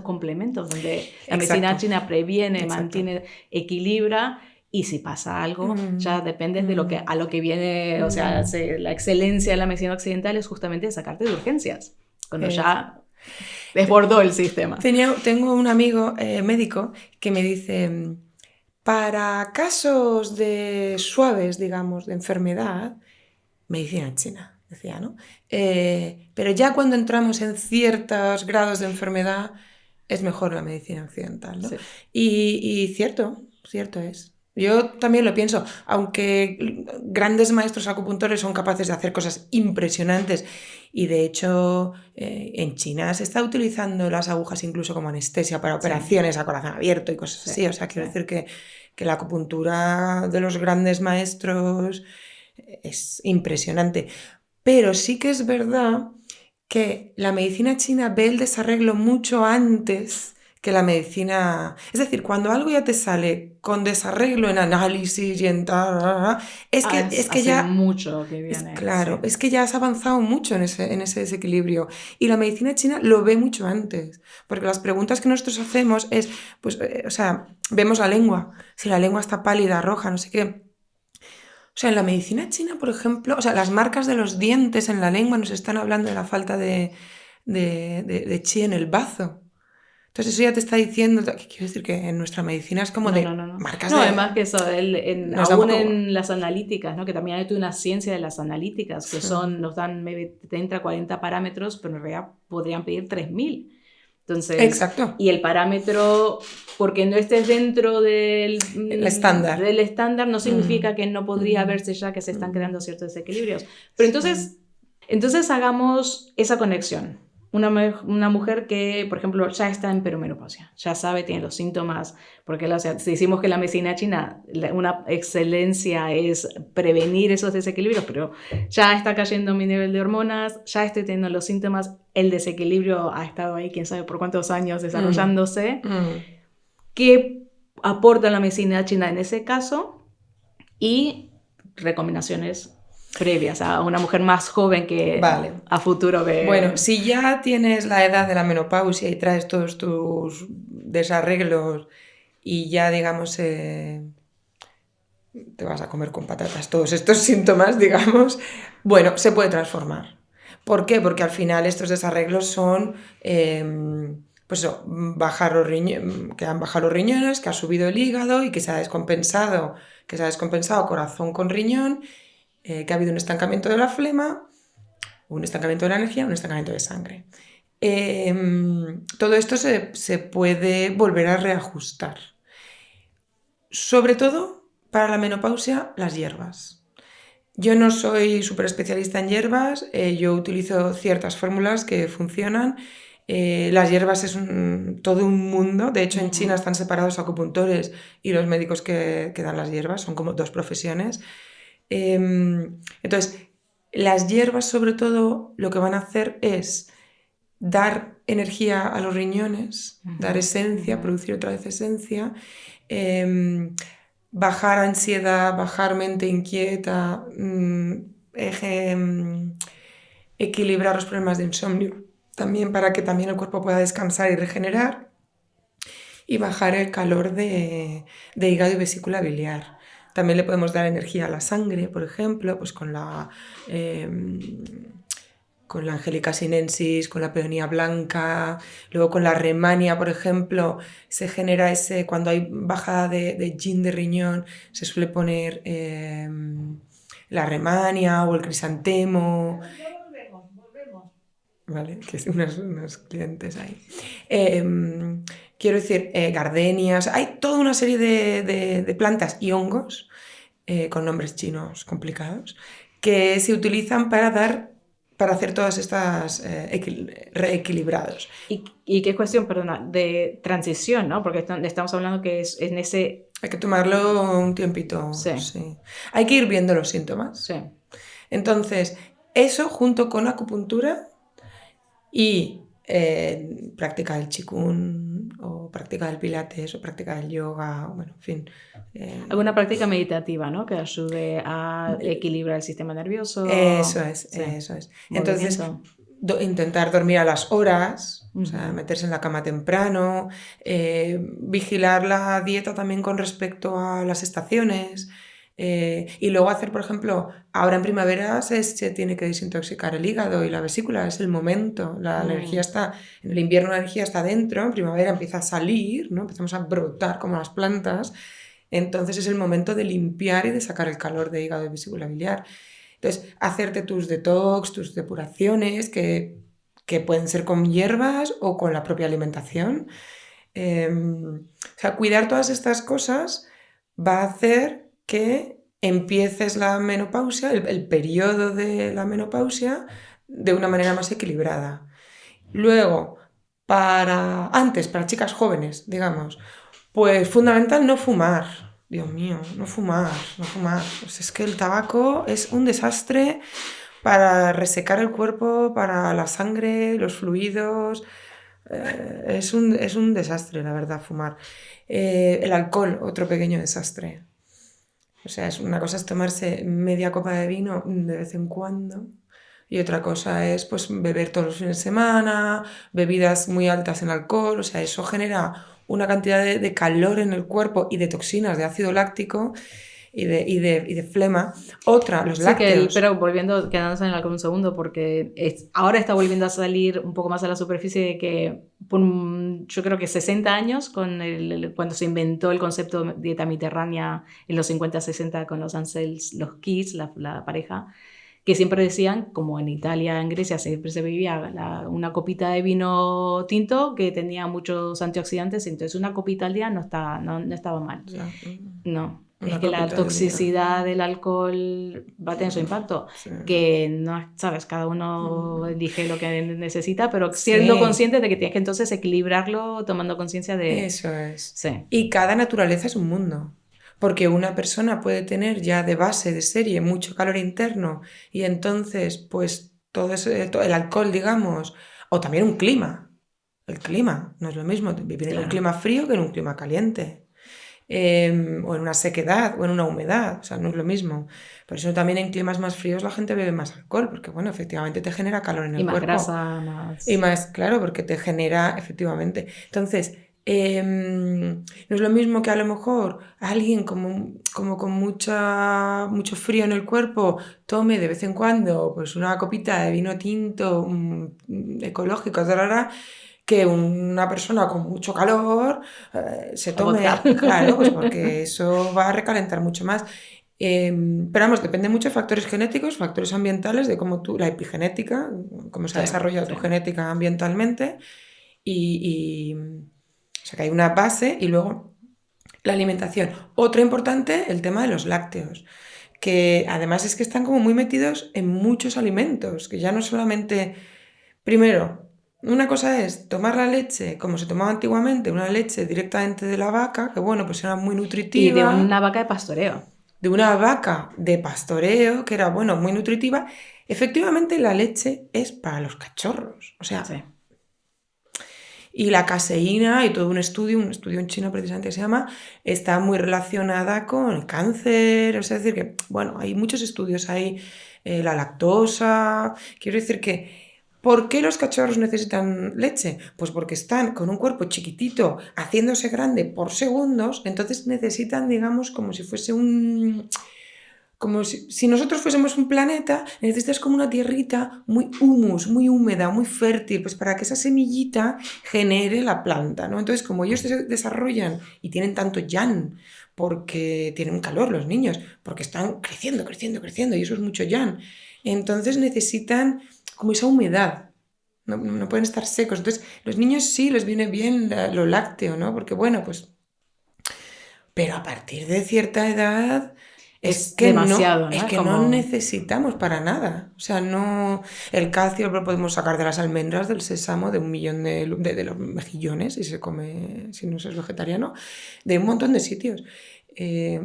complementos? Donde la Exacto. medicina china previene, Exacto. mantiene, equilibra, y si pasa algo, ya depende de a lo que viene, o sea, la excelencia de la medicina occidental es justamente sacarte de urgencias, cuando ya desbordó el sistema. Tengo un amigo médico que me dice, para casos suaves, digamos, de enfermedad, medicina china. Decía, ¿no? Pero ya cuando entramos en ciertos grados de enfermedad es mejor la medicina occidental, ¿no? Sí. Y cierto es. Yo también lo pienso, aunque grandes maestros acupuntores son capaces de hacer cosas impresionantes y de hecho en China se está utilizando las agujas incluso como anestesia para operaciones a corazón abierto y cosas así, o sea, quiero decir que la acupuntura de los grandes maestros es impresionante. Pero sí que es verdad que la medicina china ve el desarreglo mucho antes que la medicina... Es decir, cuando algo ya te sale con desarreglo en análisis y en tal... Es que ya... mucho que viene. Claro, es que ya has avanzado mucho en ese desequilibrio. Y la medicina china lo ve mucho antes. Porque las preguntas que nosotros hacemos es, pues, o sea, vemos la lengua. Si la lengua está pálida, roja, no sé qué... O sea, en la medicina china, por ejemplo, o sea, las marcas de los dientes en la lengua nos están hablando de la falta de chi en el bazo. Entonces eso ya te está diciendo, quiero decir que en nuestra medicina es como marcas de... No, además que eso, aún en las analíticas, ¿no? Que también hay toda una ciencia de las analíticas, que nos dan 30, 40 parámetros, pero en realidad podrían pedir 3000. Entonces, exacto. Y el parámetro, porque no estés dentro del estándar, no significa que no podría verse ya que se están creando ciertos desequilibrios. Pero entonces hagamos esa conexión. Una mujer que, por ejemplo, ya está en perimenopausia, ya sabe, tiene los síntomas, porque si decimos que la medicina china, una excelencia es prevenir esos desequilibrios, pero ya está cayendo mi nivel de hormonas, ya estoy teniendo los síntomas, el desequilibrio ha estado ahí, quién sabe por cuántos años desarrollándose. ¿Qué aporta la medicina china en ese caso? Y recomendaciones previas a una mujer más joven que a futuro ve... Bueno, si ya tienes la edad de la menopausia y traes todos tus desarreglos y ya, digamos, te vas a comer con patatas todos estos síntomas, digamos, bueno, se puede transformar. ¿Por qué? Porque al final estos desarreglos son... pues eso, que han bajado los riñones, que ha subido el hígado y que se ha descompensado corazón con riñón, que ha habido un estancamiento de la flema, un estancamiento de la energía, un estancamiento de sangre. Todo esto se puede volver a reajustar. Sobre todo para la menopausia, las hierbas. Yo no soy súper especialista en hierbas, yo utilizo ciertas fórmulas que funcionan. Las hierbas es todo un mundo. De hecho, en China están separados acupuntores y los médicos que dan las hierbas, son como dos profesiones. Entonces, las hierbas sobre todo lo que van a hacer es dar energía a los riñones, dar esencia, producir otra vez esencia, bajar ansiedad, bajar mente inquieta, equilibrar los problemas de insomnio, también para que también el cuerpo pueda descansar y regenerar, y bajar el calor de hígado y vesícula biliar. También le podemos dar energía a la sangre, por ejemplo, pues con la Angelica sinensis, con la peonía blanca, luego con la remania, por ejemplo, se genera cuando hay bajada de yin de riñón, se suele poner la remania o el crisantemo. Ya volvemos. Vale, que es unos clientes ahí. Quiero decir, gardenias, hay toda una serie de plantas y hongos con nombres chinos complicados que se utilizan para hacer todas estas reequilibrados. Y qué cuestión, perdona, de transición, ¿no? Porque estamos hablando que es en ese... Hay que tomarlo un tiempito. Sí. Sí. Hay que ir viendo los síntomas. Sí. Entonces, eso junto con acupuntura y práctica del qigong o práctica del pilates o práctica del yoga, bueno, en fin. Alguna práctica meditativa, ¿no? Que ayude a equilibrar el sistema nervioso. Eso es, Sí. eso es. Entonces, Movimiento. intentar dormir a las horas, o sea, meterse en la cama temprano, vigilar la dieta también con respecto a las estaciones. Y luego hacer, por ejemplo, ahora en primavera se tiene que desintoxicar el hígado y la vesícula, es el momento, la energía está, en el invierno la energía está dentro, en primavera empieza a salir, ¿no? Empezamos a brotar como las plantas, entonces es el momento de limpiar y de sacar el calor de hígado y vesícula biliar. Entonces, hacerte tus detox, tus depuraciones, que pueden ser con hierbas o con la propia alimentación. O sea, cuidar todas estas cosas va a hacer que empieces la menopausia, el periodo de la menopausia, de una manera más equilibrada. Luego, para chicas jóvenes, digamos, pues fundamental no fumar. Dios mío, no fumar. Pues es que el tabaco es un desastre para resecar el cuerpo, para la sangre, los fluidos. Es un desastre, la verdad, fumar. El alcohol, otro pequeño desastre. O sea, una cosa es tomarse media copa de vino de vez en cuando y otra cosa es pues beber todos los fines de semana, bebidas muy altas en alcohol. O sea, eso genera una cantidad de calor en el cuerpo y de toxinas de ácido láctico y de flema. Otra, los lácteos. Pero quedándose en el alcohol un segundo, porque ahora está volviendo a salir un poco más a la superficie de que yo creo que 60 años, cuando se inventó el concepto de dieta mediterránea en los 50-60 con los Ansels, los Keys, la pareja, que siempre decían, como en Italia, en Grecia, siempre se bebía una copita de vino tinto que tenía muchos antioxidantes, entonces una copita al día no estaba mal. Ya. No. Una Es que la copita de toxicidad del alcohol va a tener su impacto. Sí. Que no, sabes, cada uno elige lo que necesita, pero siendo consciente de que tienes que entonces equilibrarlo tomando conciencia de... Eso es. Sí. Y cada naturaleza es un mundo. Porque una persona puede tener ya de base, de serie, mucho calor interno y entonces, pues, todo el alcohol, digamos, o también un clima. El clima no es lo mismo vivir en un clima frío que en un clima caliente. O en una sequedad o en una humedad, o sea, no es lo mismo. Por eso también en climas más fríos la gente bebe más alcohol, porque bueno, efectivamente te genera calor en el cuerpo. Y más grasa, más... Y más, claro, porque te genera, efectivamente. Entonces, no es lo mismo que a lo mejor alguien como con mucho frío en el cuerpo tome de vez en cuando pues una copita de vino tinto ecológico, que una persona con mucho calor se tome, claro, pues porque eso va a recalentar mucho más. Pero vamos, depende mucho de factores genéticos, factores ambientales, de cómo la epigenética, cómo se ha desarrollado tu genética ambientalmente, o sea que hay una base y luego la alimentación. Otro importante, el tema de los lácteos, que además es que están como muy metidos en muchos alimentos, que ya no solamente, primero, una cosa es tomar la leche como se tomaba antiguamente, una leche directamente de la vaca, que bueno, pues era muy nutritiva. Y de una vaca de pastoreo. De una vaca de pastoreo, que era, bueno, muy nutritiva. Efectivamente, la leche es para los cachorros. O sea, sí. Y la caseína y todo un estudio en chino precisamente que se llama, está muy relacionada con el cáncer. O sea, es decir que, bueno, hay muchos estudios ahí, la lactosa. Quiero decir que, ¿por qué los cachorros necesitan leche? Pues porque están con un cuerpo chiquitito, haciéndose grande por segundos, entonces necesitan, digamos, como si fuese como si nosotros fuésemos un planeta, necesitas como una tierrita muy muy húmeda, muy fértil, pues para que esa semillita genere la planta, ¿no? Entonces, como ellos se desarrollan y tienen tanto yang, porque tienen calor los niños, porque están creciendo, y eso es mucho yang. Entonces necesitan como esa humedad, no pueden estar secos. Entonces, los niños sí les viene bien lo lácteo, ¿no? Porque bueno, pues... Pero a partir de cierta edad Es demasiado, ¿no? es Es que no como... necesitamos para nada. O sea, no... El calcio lo podemos sacar de las almendras, del sésamo, de 1.000.000 de los mejillones, si se come, si no se es vegetariano, de un montón de sitios.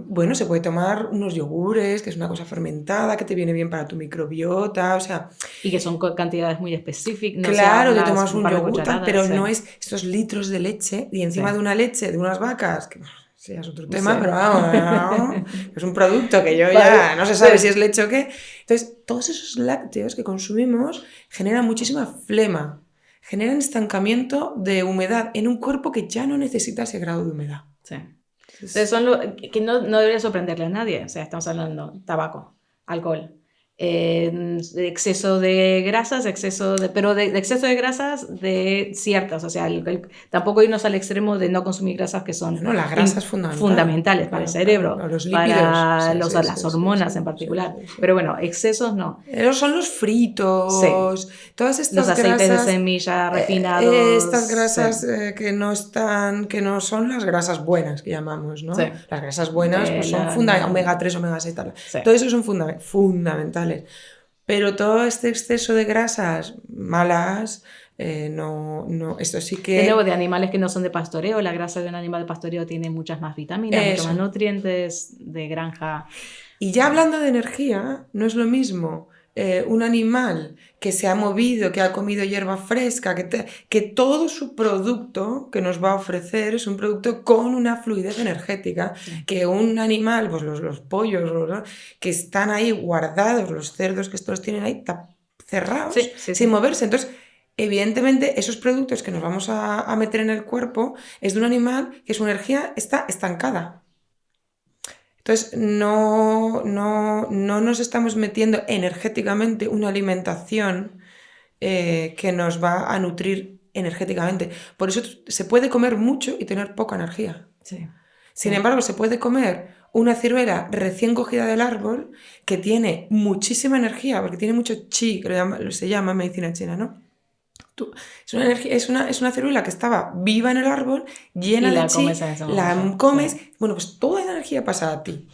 Bueno, se puede tomar unos yogures, que es una cosa fermentada, que te viene bien para tu microbiota, o sea... Y que son cantidades muy específicas. No Claro, te sean tomas un un par de yogur, cucharadas, pero sí. no es estos litros de leche y encima Sí. de una leche de unas vacas, que sí, es otro tema, Sí. pero vamos, es un producto que yo Vale, ya no se sabe sí. si es leche o qué. Entonces, todos esos lácteos que consumimos generan muchísima flema, generan estancamiento de humedad en un cuerpo que ya no necesita ese grado de humedad. Sí. Entonces son lo que no debería sorprenderle a nadie. O sea, estamos hablando tabaco, alcohol, exceso de grasas, pero de exceso de grasas de ciertas. O sea, tampoco irnos al extremo de no consumir grasas que son No, la grasa es fundamental. fundamentales para el cerebro, Claro, los para lípidos, las hormonas en particular. Pero bueno, excesos no. Son los fritos, Sí. todas Los estas aceites grasas, de semilla refinados. estas grasas Sí. que no son las grasas buenas que llamamos, ¿no? Sí. Las grasas buenas pues son omega 3, omega 6, tal. Sí. Todo eso son fundamentales. Pero todo este exceso de grasas malas, no, esto sí que... De nuevo, de animales que no son de pastoreo, la grasa de un animal de pastoreo tiene muchas más vitaminas, muchos más nutrientes de granja. Y ya hablando de energía, no es lo mismo un animal que se ha movido, que ha comido hierba fresca, que todo su producto que nos va a ofrecer es un producto con una fluidez energética, que un animal, pues los pollos, que están ahí guardados, los cerdos que estos tienen ahí cerrados, sin moverse. Entonces, evidentemente, esos productos que nos vamos a meter en el cuerpo es de un animal que su energía está estancada. Entonces, no nos estamos metiendo energéticamente una alimentación que nos va a nutrir energéticamente. Por eso se puede comer mucho y tener poca energía. Sí. Sin embargo, se puede comer una ciruela recién cogida del árbol que tiene muchísima energía, porque tiene mucho chi, que se llama en medicina china, ¿no? Es una ciruela que estaba viva en el árbol, llena de chi, la comes, bueno, pues toda esa energía pasa a ti.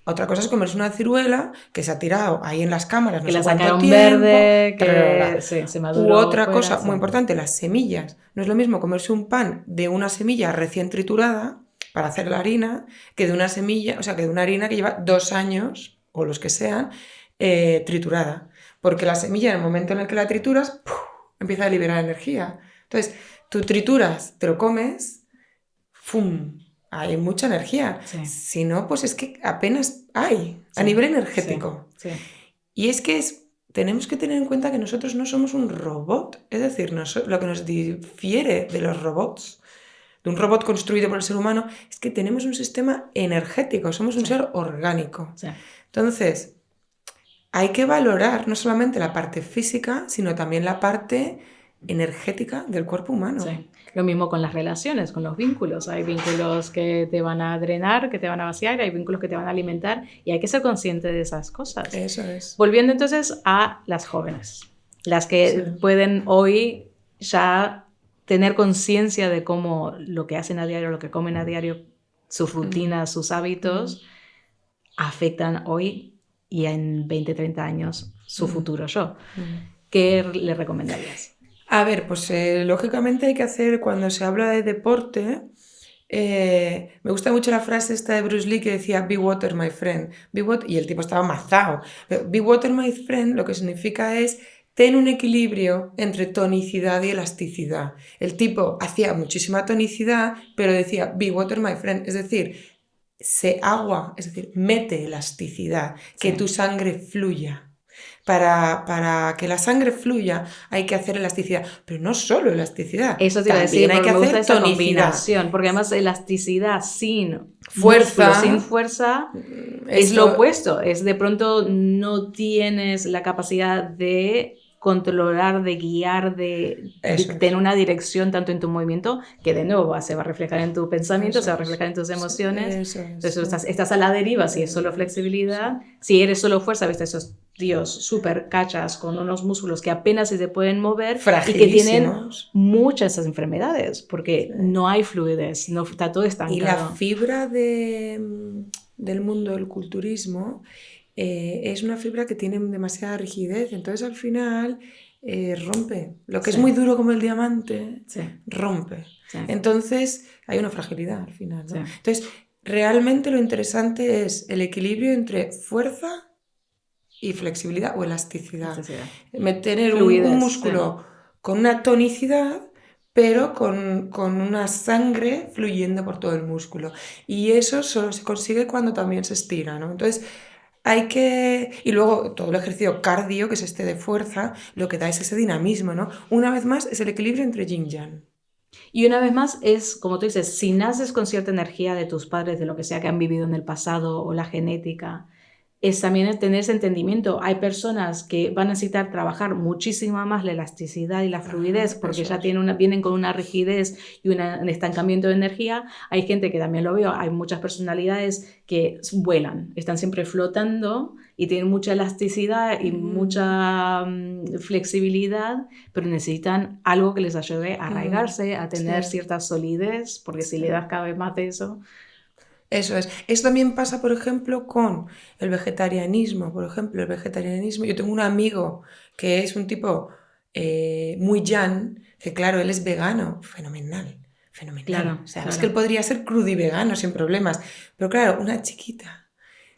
Otra cosa es comerse una ciruela que se ha tirado ahí en las cámaras, no sé cuánto tiempo, verde, que se maduró. U otra cosa muy importante, las semillas. No es lo mismo comerse un pan de una semilla recién triturada para hacer la harina que de una semilla, o sea, que de una harina que lleva 2 años, o los que sean, triturada. Porque la semilla, en el momento en el que la trituras, empieza a liberar energía. Entonces, tú trituras, te lo comes, ¡fum! Hay mucha energía. Sí. Si no, pues es que apenas hay a nivel energético. Sí. Y es que tenemos que tener en cuenta que nosotros no somos un robot. Es decir, lo que nos difiere de los robots, de un robot construido por el ser humano, es que tenemos un sistema energético, somos un ser orgánico. Sí. Entonces, hay que valorar no solamente la parte física, sino también la parte energética del cuerpo humano. Sí. Lo mismo con las relaciones, con los vínculos. Hay vínculos que te van a drenar, que te van a vaciar, hay vínculos que te van a alimentar y hay que ser consciente de esas cosas. Eso es. Volviendo entonces a las jóvenes, las que pueden hoy ya tener conciencia de cómo lo que hacen a diario, lo que comen a diario, sus rutinas, sus hábitos, afectan hoy y en 20, 30 años su futuro yo. ¿Qué le recomendarías? A ver, pues lógicamente hay que hacer, cuando se habla de deporte, me gusta mucho la frase esta de Bruce Lee que decía "Be water, my friend", y el tipo estaba mazao. "Be water, my friend" lo que significa es ten un equilibrio entre tonicidad y elasticidad. El tipo hacía muchísima tonicidad, pero decía "Be water, my friend", es decir, sé agua, es decir, mete elasticidad, que tu sangre fluya. Para que la sangre fluya hay que hacer elasticidad, pero no solo elasticidad. Eso te iba a decir, hay que me gusta hacer esa tonicidad. Combinación, porque además elasticidad sin fuerza, músculo, sin fuerza es lo opuesto. Es de pronto no tienes la capacidad de controlar, de guiar, de Eso es. tener una dirección tanto en tu movimiento, que de nuevo se va a reflejar en tu pensamiento, se va a Eso es. reflejar en tus emociones. Eso es. Entonces estás a la deriva si es solo flexibilidad. Si eres solo fuerza, ves esos tíos súper cachas con unos músculos que apenas se te pueden mover y que tienen Fragilísimos. muchas enfermedades porque Sí. no hay fluidez, no, está todo Y la estancado. fibra del mundo del culturismo es una fibra que tiene demasiada rigidez, entonces al final rompe. Lo que es Sí. muy duro como el diamante, Sí. rompe. Sí. Entonces hay una fragilidad al final, ¿no? Sí. Entonces, realmente lo interesante es el equilibrio entre fuerza y flexibilidad o elasticidad. Tener Fluidez, un músculo con una tonicidad, pero con una sangre fluyendo por todo el músculo. Y eso solo se consigue cuando también se estira, ¿no? Entonces, hay que... Y luego todo el ejercicio cardio, que es este de fuerza, lo que da es ese dinamismo, ¿no? Una vez más, es el equilibrio entre yin y yang. Y una vez más es, como tú dices, si naces con cierta energía de tus padres, de lo que sea que han vivido en el pasado o la genética, es también tener ese entendimiento. Hay personas que van a necesitar trabajar muchísimo más la elasticidad y la fluidez porque ya vienen con una rigidez y un estancamiento de energía. Hay gente que también lo veo, hay muchas personalidades que vuelan, están siempre flotando y tienen mucha elasticidad y mucha flexibilidad, pero necesitan algo que les ayude a arraigarse, a tener cierta solidez, porque si le das cada vez más de eso... Eso es. Eso también pasa, por ejemplo, con el vegetarianismo. Por ejemplo, el vegetarianismo. Yo tengo un amigo que es un tipo muy yang, que claro, él es vegano. Fenomenal, fenomenal. Claro, o sea, es que él podría ser crudivegano sin problemas. Pero claro, una chiquita,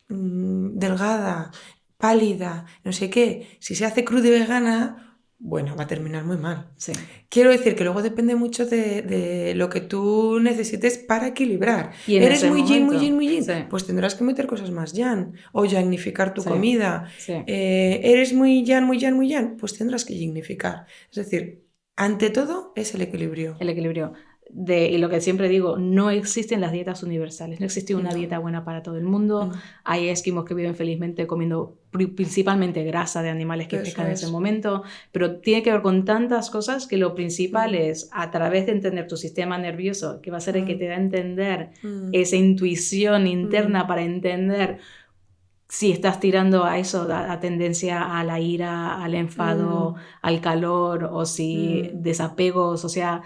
delgada, pálida, no sé qué, si se hace crudivegana, bueno, va a terminar muy mal. Sí. Quiero decir que luego depende mucho de lo que tú necesites para equilibrar. Y en ¿Eres ese muy yin, muy momento, yin, muy yin? sí. Pues tendrás que meter cosas más yang o yagnificar tu Sí, comida. sí. ¿Eres muy yang, muy yang, muy yang? Pues tendrás que yignificar. Es decir, ante todo es el equilibrio. El equilibrio. Y lo que siempre digo, no existen las dietas universales, no existe una No. dieta buena para todo el mundo. Hay esquimos que viven felizmente comiendo principalmente grasa de animales que Eso pescan en es. ese momento, pero tiene que ver con tantas cosas que lo principal es, a través de entender tu sistema nervioso, que va a ser el que te da a entender esa intuición interna para entender si estás tirando a eso, a tendencia a la ira, al enfado, al calor, o si desapegos, o sea,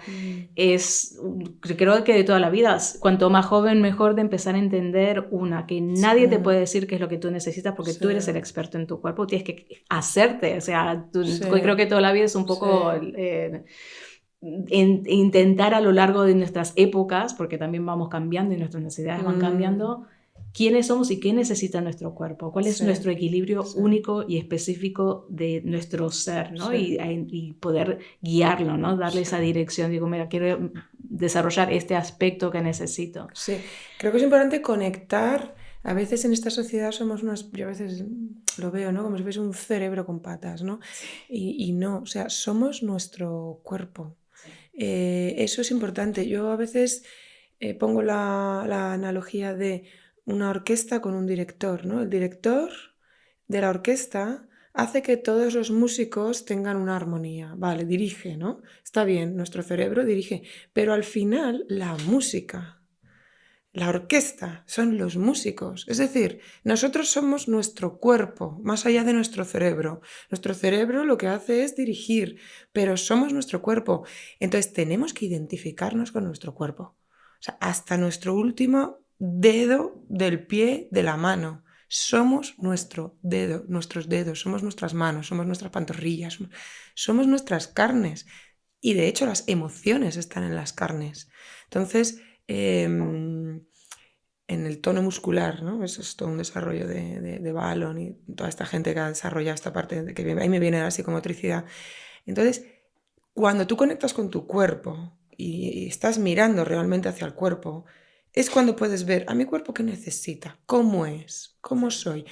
creo que de toda la vida, cuanto más joven mejor de empezar a entender que nadie te puede decir qué es lo que tú necesitas porque tú eres el experto en tu cuerpo, tienes que hacerte, o sea, creo que toda la vida es un poco... intentar a lo largo de nuestras épocas, porque también vamos cambiando y nuestras necesidades van cambiando, quiénes somos y qué necesita nuestro cuerpo, cuál es nuestro equilibrio único y específico de nuestro ser, ¿no? Y poder guiarlo, ¿no? Darle esa dirección. Digo, mira, quiero desarrollar este aspecto que necesito. Sí, creo que es importante conectar. A veces en esta sociedad somos yo a veces lo veo, ¿no? Como si fuese un cerebro con patas, ¿no? Y no, o sea, somos nuestro cuerpo. Eso es importante. Yo a veces pongo la analogía de una orquesta con un director, ¿no? El director de la orquesta hace que todos los músicos tengan una armonía. Vale, dirige, ¿no? Está bien, nuestro cerebro dirige, pero al final la música, la orquesta, son los músicos. Es decir, nosotros somos nuestro cuerpo, más allá de nuestro cerebro. Nuestro cerebro lo que hace es dirigir, pero somos nuestro cuerpo. Entonces tenemos que identificarnos con nuestro cuerpo. O sea, hasta nuestro último dedo del pie de la mano. Somos nuestro dedo, nuestros dedos, somos nuestras manos, somos nuestras pantorrillas, somos nuestras carnes. Y de hecho las emociones están en las carnes. Entonces, en el tono muscular, ¿no? Eso es todo un desarrollo de Ballon y toda esta gente que ha desarrollado esta parte, que ahí me viene la psicomotricidad. Entonces, cuando tú conectas con tu cuerpo y estás mirando realmente hacia el cuerpo, es cuando puedes ver a mi cuerpo qué necesita, cómo es, cómo soy.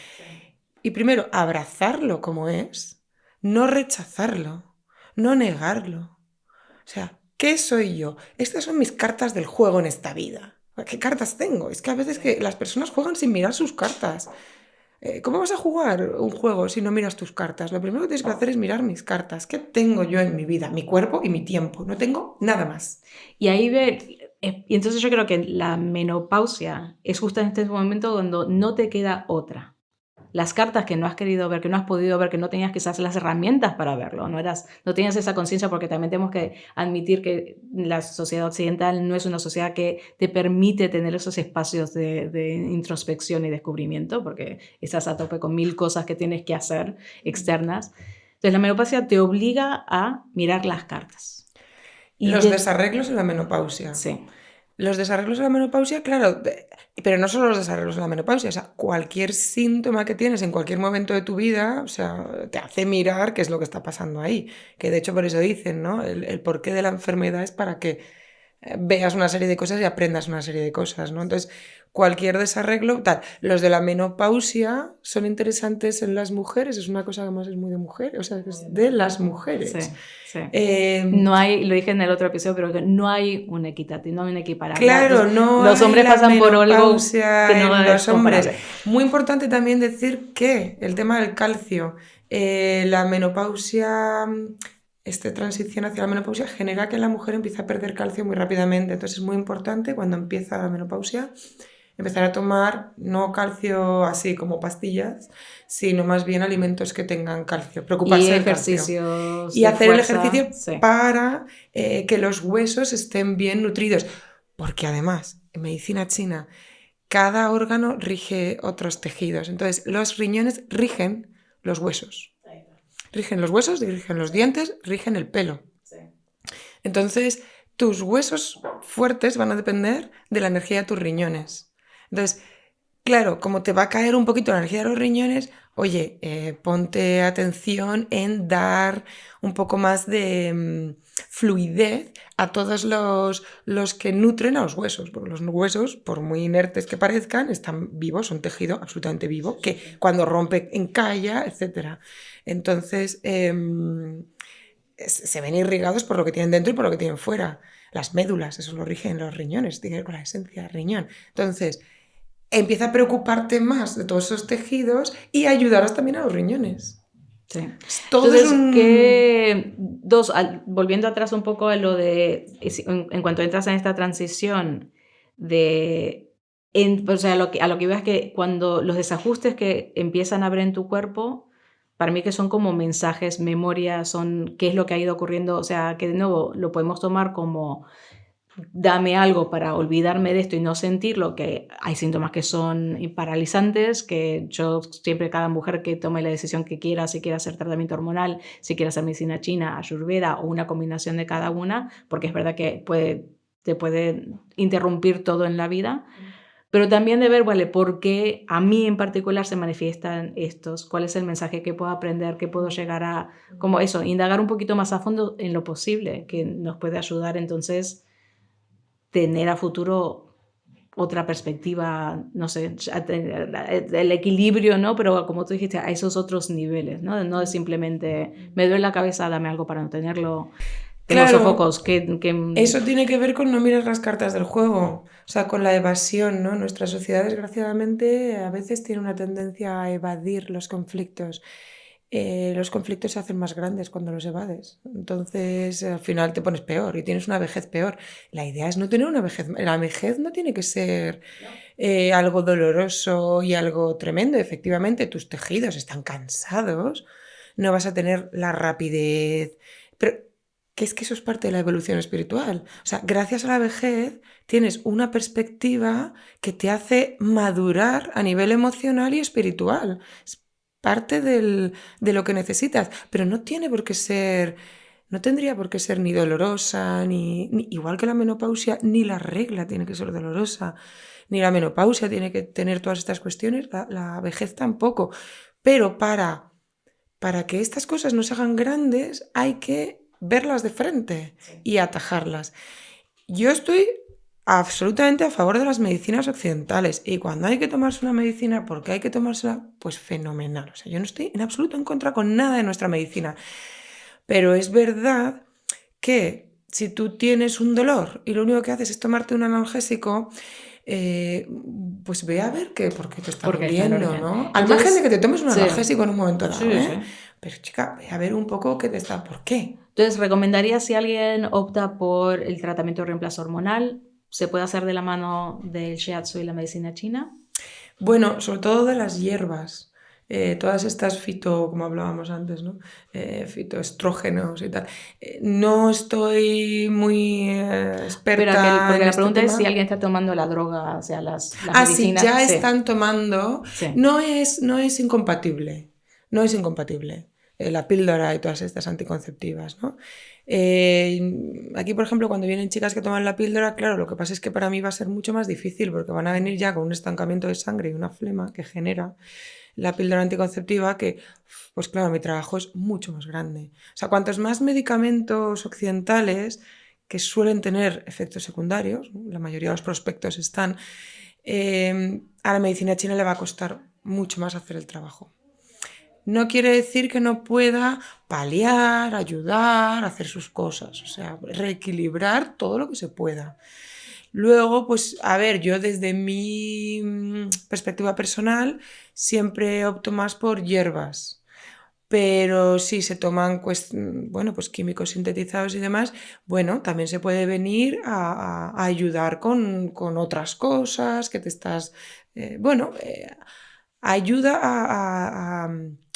Y primero, abrazarlo como es, no rechazarlo, no negarlo. O sea, ¿qué soy yo? Estas son mis cartas del juego en esta vida. ¿Qué cartas tengo? Es que a veces que las personas juegan sin mirar sus cartas. ¿Cómo vas a jugar un juego si no miras tus cartas? Lo primero que tienes que hacer es mirar mis cartas. ¿Qué tengo yo en mi vida? Mi cuerpo y mi tiempo. No tengo nada más. Y ahí y entonces yo creo que la menopausia es justamente este momento cuando no te queda otra. Las cartas que no has querido ver, que no has podido ver, que no tenías quizás las herramientas para verlo, no tenías esa conciencia, porque también tenemos que admitir que la sociedad occidental no es una sociedad que te permite tener esos espacios de introspección y descubrimiento, porque estás a tope con 1000 cosas que tienes que hacer externas. Entonces la menopausia te obliga a mirar las cartas. Los desarreglos en la menopausia. Sí. Los desarreglos en la menopausia, claro, pero no solo los desarreglos en la menopausia, o sea, cualquier síntoma que tienes en cualquier momento de tu vida, o sea, te hace mirar qué es lo que está pasando ahí. Que de hecho por eso dicen, ¿no? El porqué de la enfermedad es para que veas una serie de cosas y aprendas una serie de cosas, ¿no? Entonces, cualquier desarreglo, tal. Los de la menopausia son interesantes en las mujeres, es una cosa que además es muy de mujeres, o sea, es de las mujeres. Sí, sí. No hay, lo dije en el otro episodio, pero que no hay un equitativo, no hay un equiparable. Claro, no los hombres hay la pasan por algo menopausia que no en es los hombres. comparable. Muy importante también decir que el tema del calcio, la menopausia, esta transición hacia la menopausia genera que la mujer empiece a perder calcio muy rápidamente. Entonces es muy importante cuando empieza la menopausia empezar a tomar no calcio así como pastillas, sino más bien alimentos que tengan calcio. Preocuparse del calcio. Ejercicios Y de hacer fuerza, el ejercicio sí. para que los huesos estén bien nutridos. Porque además, en medicina china, cada órgano rige otros tejidos. Entonces, los riñones rigen los huesos. Rigen los huesos, rigen los dientes, rigen el pelo. Sí. Entonces, tus huesos fuertes van a depender de la energía de tus riñones. Entonces, claro, como te va a caer un poquito la energía de los riñones, oye, ponte atención en dar un poco más de fluidez a todos los que nutren a los huesos, porque los huesos, por muy inertes que parezcan, están vivos, son tejido absolutamente vivo, que cuando rompe encalla, etc. Entonces, se ven irrigados por lo que tienen dentro y por lo que tienen fuera. Las médulas, eso lo rigen los riñones, tiene que ver con la esencia del riñón. Entonces, empieza a preocuparte más de todos esos tejidos y ayudarás también a los riñones. Sí. Todo entonces, volviendo atrás un poco a lo de, en cuanto entras en esta transición o sea, a lo que iba es que cuando los desajustes que empiezan a ver en tu cuerpo, para mí que son como mensajes, memorias, son qué es lo que ha ido ocurriendo, o sea, que de nuevo lo podemos tomar como dame algo para olvidarme de esto y no sentirlo, que hay síntomas que son paralizantes, que yo siempre, cada mujer que tome la decisión que quiera, si quiere hacer tratamiento hormonal, si quiere hacer medicina china, ayurveda o una combinación de cada una, porque es verdad que te puede interrumpir todo en la vida, pero también de ver, vale, por qué a mí en particular se manifiestan estos, cuál es el mensaje que puedo aprender, que puedo llegar a, como eso, indagar un poquito más a fondo en lo posible, que nos puede ayudar entonces tener a futuro otra perspectiva, no sé, el equilibrio, ¿no? Pero como tú dijiste, a esos otros niveles, ¿no? No es simplemente, me duele la cabeza, dame algo para no tenerlo. Tengo sofocos. Eso tiene que ver con no mirar las cartas del juego, o sea, con la evasión, ¿no? Nuestra sociedad, desgraciadamente, a veces tiene una tendencia a evadir los conflictos. Los conflictos se hacen más grandes cuando los evades. Entonces, al final te pones peor y tienes una vejez peor. La idea es no tener una vejez. La vejez no tiene que ser algo doloroso y algo tremendo. Efectivamente, tus tejidos están cansados, no vas a tener la rapidez. Pero que es que eso es parte de la evolución espiritual. O sea, gracias a la vejez tienes una perspectiva que te hace madurar a nivel emocional y espiritual. Es parte de lo que necesitas, pero no tiene por qué ser, no tendría por qué ser ni dolorosa, ni igual que la menopausia, ni la regla tiene que ser dolorosa, ni la menopausia tiene que tener todas estas cuestiones, la vejez tampoco. Pero para que estas cosas no se hagan grandes hay que verlas de frente y atajarlas. Yo estoy absolutamente a favor de las medicinas occidentales y cuando hay que tomarse una medicina porque hay que tomársela, pues fenomenal. O sea, yo no estoy en absoluto en contra con nada de nuestra medicina, pero es verdad que si tú tienes un dolor y lo único que haces es tomarte un analgésico, pues ve a ver por qué te está Porque está doliendo, doliendo. ¿no? Al Entonces, margen de que te tomes un sí, analgésico en un momento dado, sí, ¿eh? sí. Pero chica, ve a ver un poco por qué. Entonces, ¿recomendaría si alguien opta por el tratamiento de reemplazo hormonal, se puede hacer de la mano del shiatsu y la medicina china? Bueno, sobre todo de las hierbas, todas estas como hablábamos antes, ¿no? Fitoestrógenos y tal. No estoy muy experta Porque en la este pregunta es si tema. alguien está tomando la droga, o sea, las Ah, sí, medicinas. ya Sí, están tomando. sí. No es incompatible. No es incompatible. La píldora y todas estas anticonceptivas, ¿no? Aquí, por ejemplo, cuando vienen chicas que toman la píldora, claro, lo que pasa es que para mí va a ser mucho más difícil porque van a venir ya con un estancamiento de sangre y una flema que genera la píldora anticonceptiva que, pues claro, mi trabajo es mucho más grande. O sea, cuantos más medicamentos occidentales que suelen tener efectos secundarios, ¿no? La mayoría de los prospectos están, a la medicina china le va a costar mucho más hacer el trabajo. No quiere decir que no pueda paliar, ayudar, hacer sus cosas, o sea, reequilibrar todo lo que se pueda. Luego, pues, a ver, yo desde mi perspectiva personal siempre opto más por hierbas, pero si se toman, bueno, pues químicos sintetizados y demás, bueno, también se puede venir a ayudar con otras cosas que te estás, bueno, ayuda a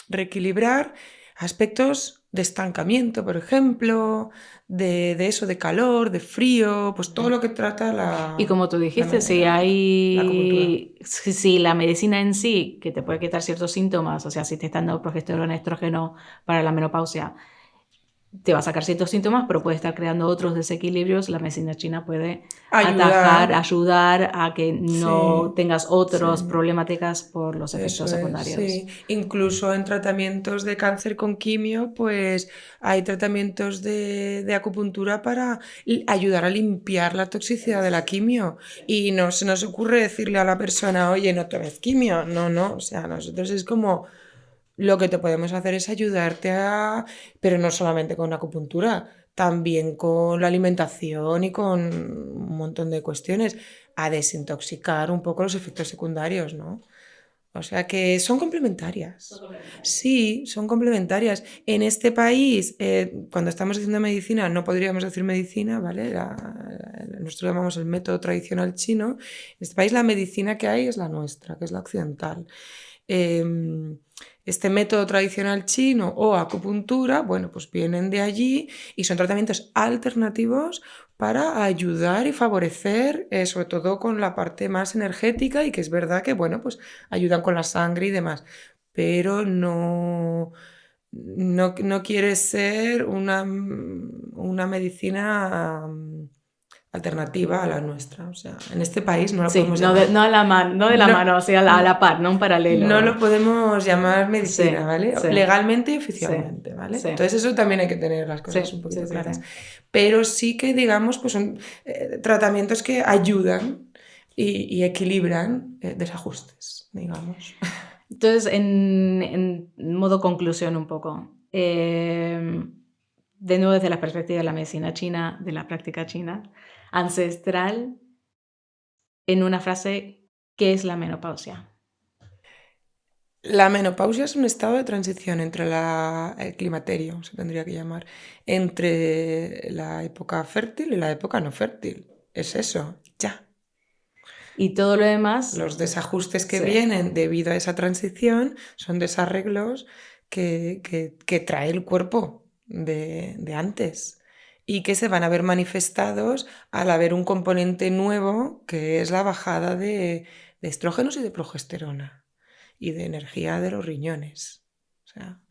reequilibrar aspectos de estancamiento, por ejemplo, de eso, de calor, de frío, pues todo lo que trata Y como tú dijiste, la acupuntura. si la medicina en sí, que te puede quitar ciertos síntomas, o sea, si te están dando progesterona, estrógeno para la menopausia, te va a sacar ciertos síntomas, pero puede estar creando otros desequilibrios. La medicina china puede atajar, Ayudar, ayudar a que no sí, tengas otras sí. problemáticas por los efectos Eso es, sí. secundarios. Incluso en tratamientos de cáncer con quimio, pues hay tratamientos de acupuntura para ayudar a limpiar la toxicidad de la quimio. Y no se nos ocurre decirle a la persona, oye, no tomes quimio. No, no. O sea, nosotros es como lo que te podemos hacer es ayudarte pero no solamente con acupuntura, también con la alimentación y con un montón de cuestiones, a desintoxicar un poco los efectos secundarios, ¿no? O sea que son complementarias. Sí, son complementarias. En este país, cuando estamos haciendo medicina, no podríamos decir medicina, ¿vale? Nosotros llamamos el método tradicional chino. En este país la medicina que hay es la nuestra, que es la occidental. Este método tradicional chino o acupuntura, bueno, pues vienen de allí y son tratamientos alternativos para ayudar y favorecer, sobre todo con la parte más energética y que es verdad que, bueno, pues ayudan con la sangre y demás, pero no quiere ser una medicina alternativa a la nuestra. O sea, en este país no la Sí, podemos no llamar. no, no de la No, mano, o sea, a la par, no un no paralelo. lo podemos llamar Sí, medicina, ¿vale? sí, Legalmente y sí, oficialmente, ¿vale? sí, Entonces eso también hay que tener las cosas un sí, poquito sí, sí, sí. claras. Pero sí que, digamos, pues son tratamientos que ayudan y equilibran desajustes, digamos. Entonces, en modo conclusión un poco, de nuevo desde la perspectiva de la medicina china, de la práctica china, ancestral, en una frase, ¿qué es la menopausia? La menopausia es un estado de transición entre el climaterio, se tendría que llamar, entre la época fértil y la época no fértil. Es eso, ya. Y todo lo demás, Los desajustes que sí. vienen debido a esa transición son desarreglos que trae el cuerpo de antes y que se van a ver manifestados al haber un componente nuevo que es la bajada de estrógenos y de progesterona y de energía de los riñones. O sea,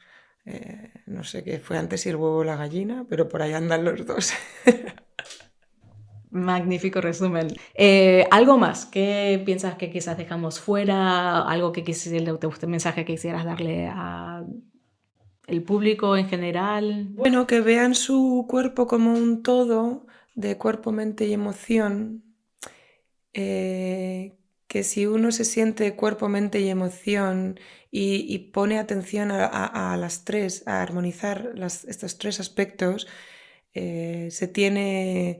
no sé qué fue antes si el huevo o la gallina, pero por ahí andan los dos. Magnífico resumen. ¿Algo más? ¿Qué piensas que quizás dejamos fuera? ¿Algo que un mensaje que quisieras darle al público en general? Bueno, que vean su cuerpo como un todo de cuerpo, mente y emoción, que si uno se siente cuerpo, mente y emoción y pone atención a las tres, a armonizar estos tres aspectos, se tiene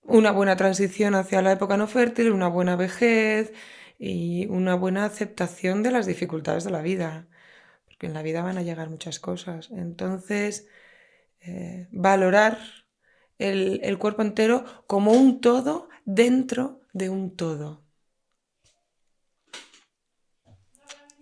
una buena transición hacia la época no fértil, una buena vejez y una buena aceptación de las dificultades de la vida, porque en la vida van a llegar muchas cosas. Entonces, valorar el cuerpo entero como un todo dentro de un todo.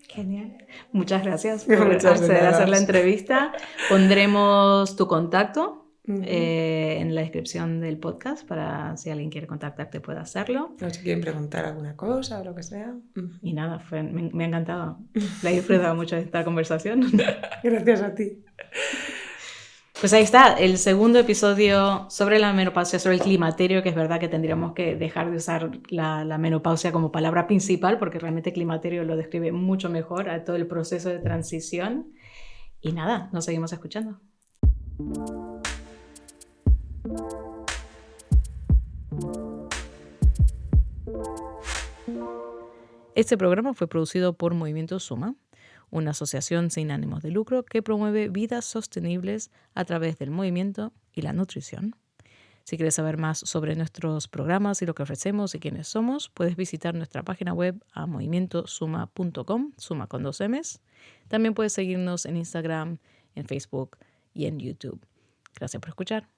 Genial. Muchas gracias por Muchas de acceder a hacer la nada. entrevista. Pondremos tu contacto Ujú. en la descripción del podcast para si alguien quiere contactarte pueda hacerlo. O si quieren preguntar alguna cosa o lo que sea. Y nada, me ha encantado. La he disfrutado mucho de esta conversación. Gracias a ti. Pues ahí está, el segundo episodio sobre la menopausia, sobre el climaterio, que es verdad que tendríamos que dejar de usar la menopausia como palabra principal, porque realmente climaterio lo describe mucho mejor a todo el proceso de transición. Y nada, nos seguimos escuchando. Este programa fue producido por Movimiento Suma, una asociación sin ánimos de lucro que promueve vidas sostenibles a través del movimiento y la nutrición. Si quieres saber más sobre nuestros programas y lo que ofrecemos y quiénes somos, puedes visitar nuestra página web a movimientosuma.com, suma con 2 M's. También puedes seguirnos en Instagram, en Facebook y en YouTube. Gracias por escuchar.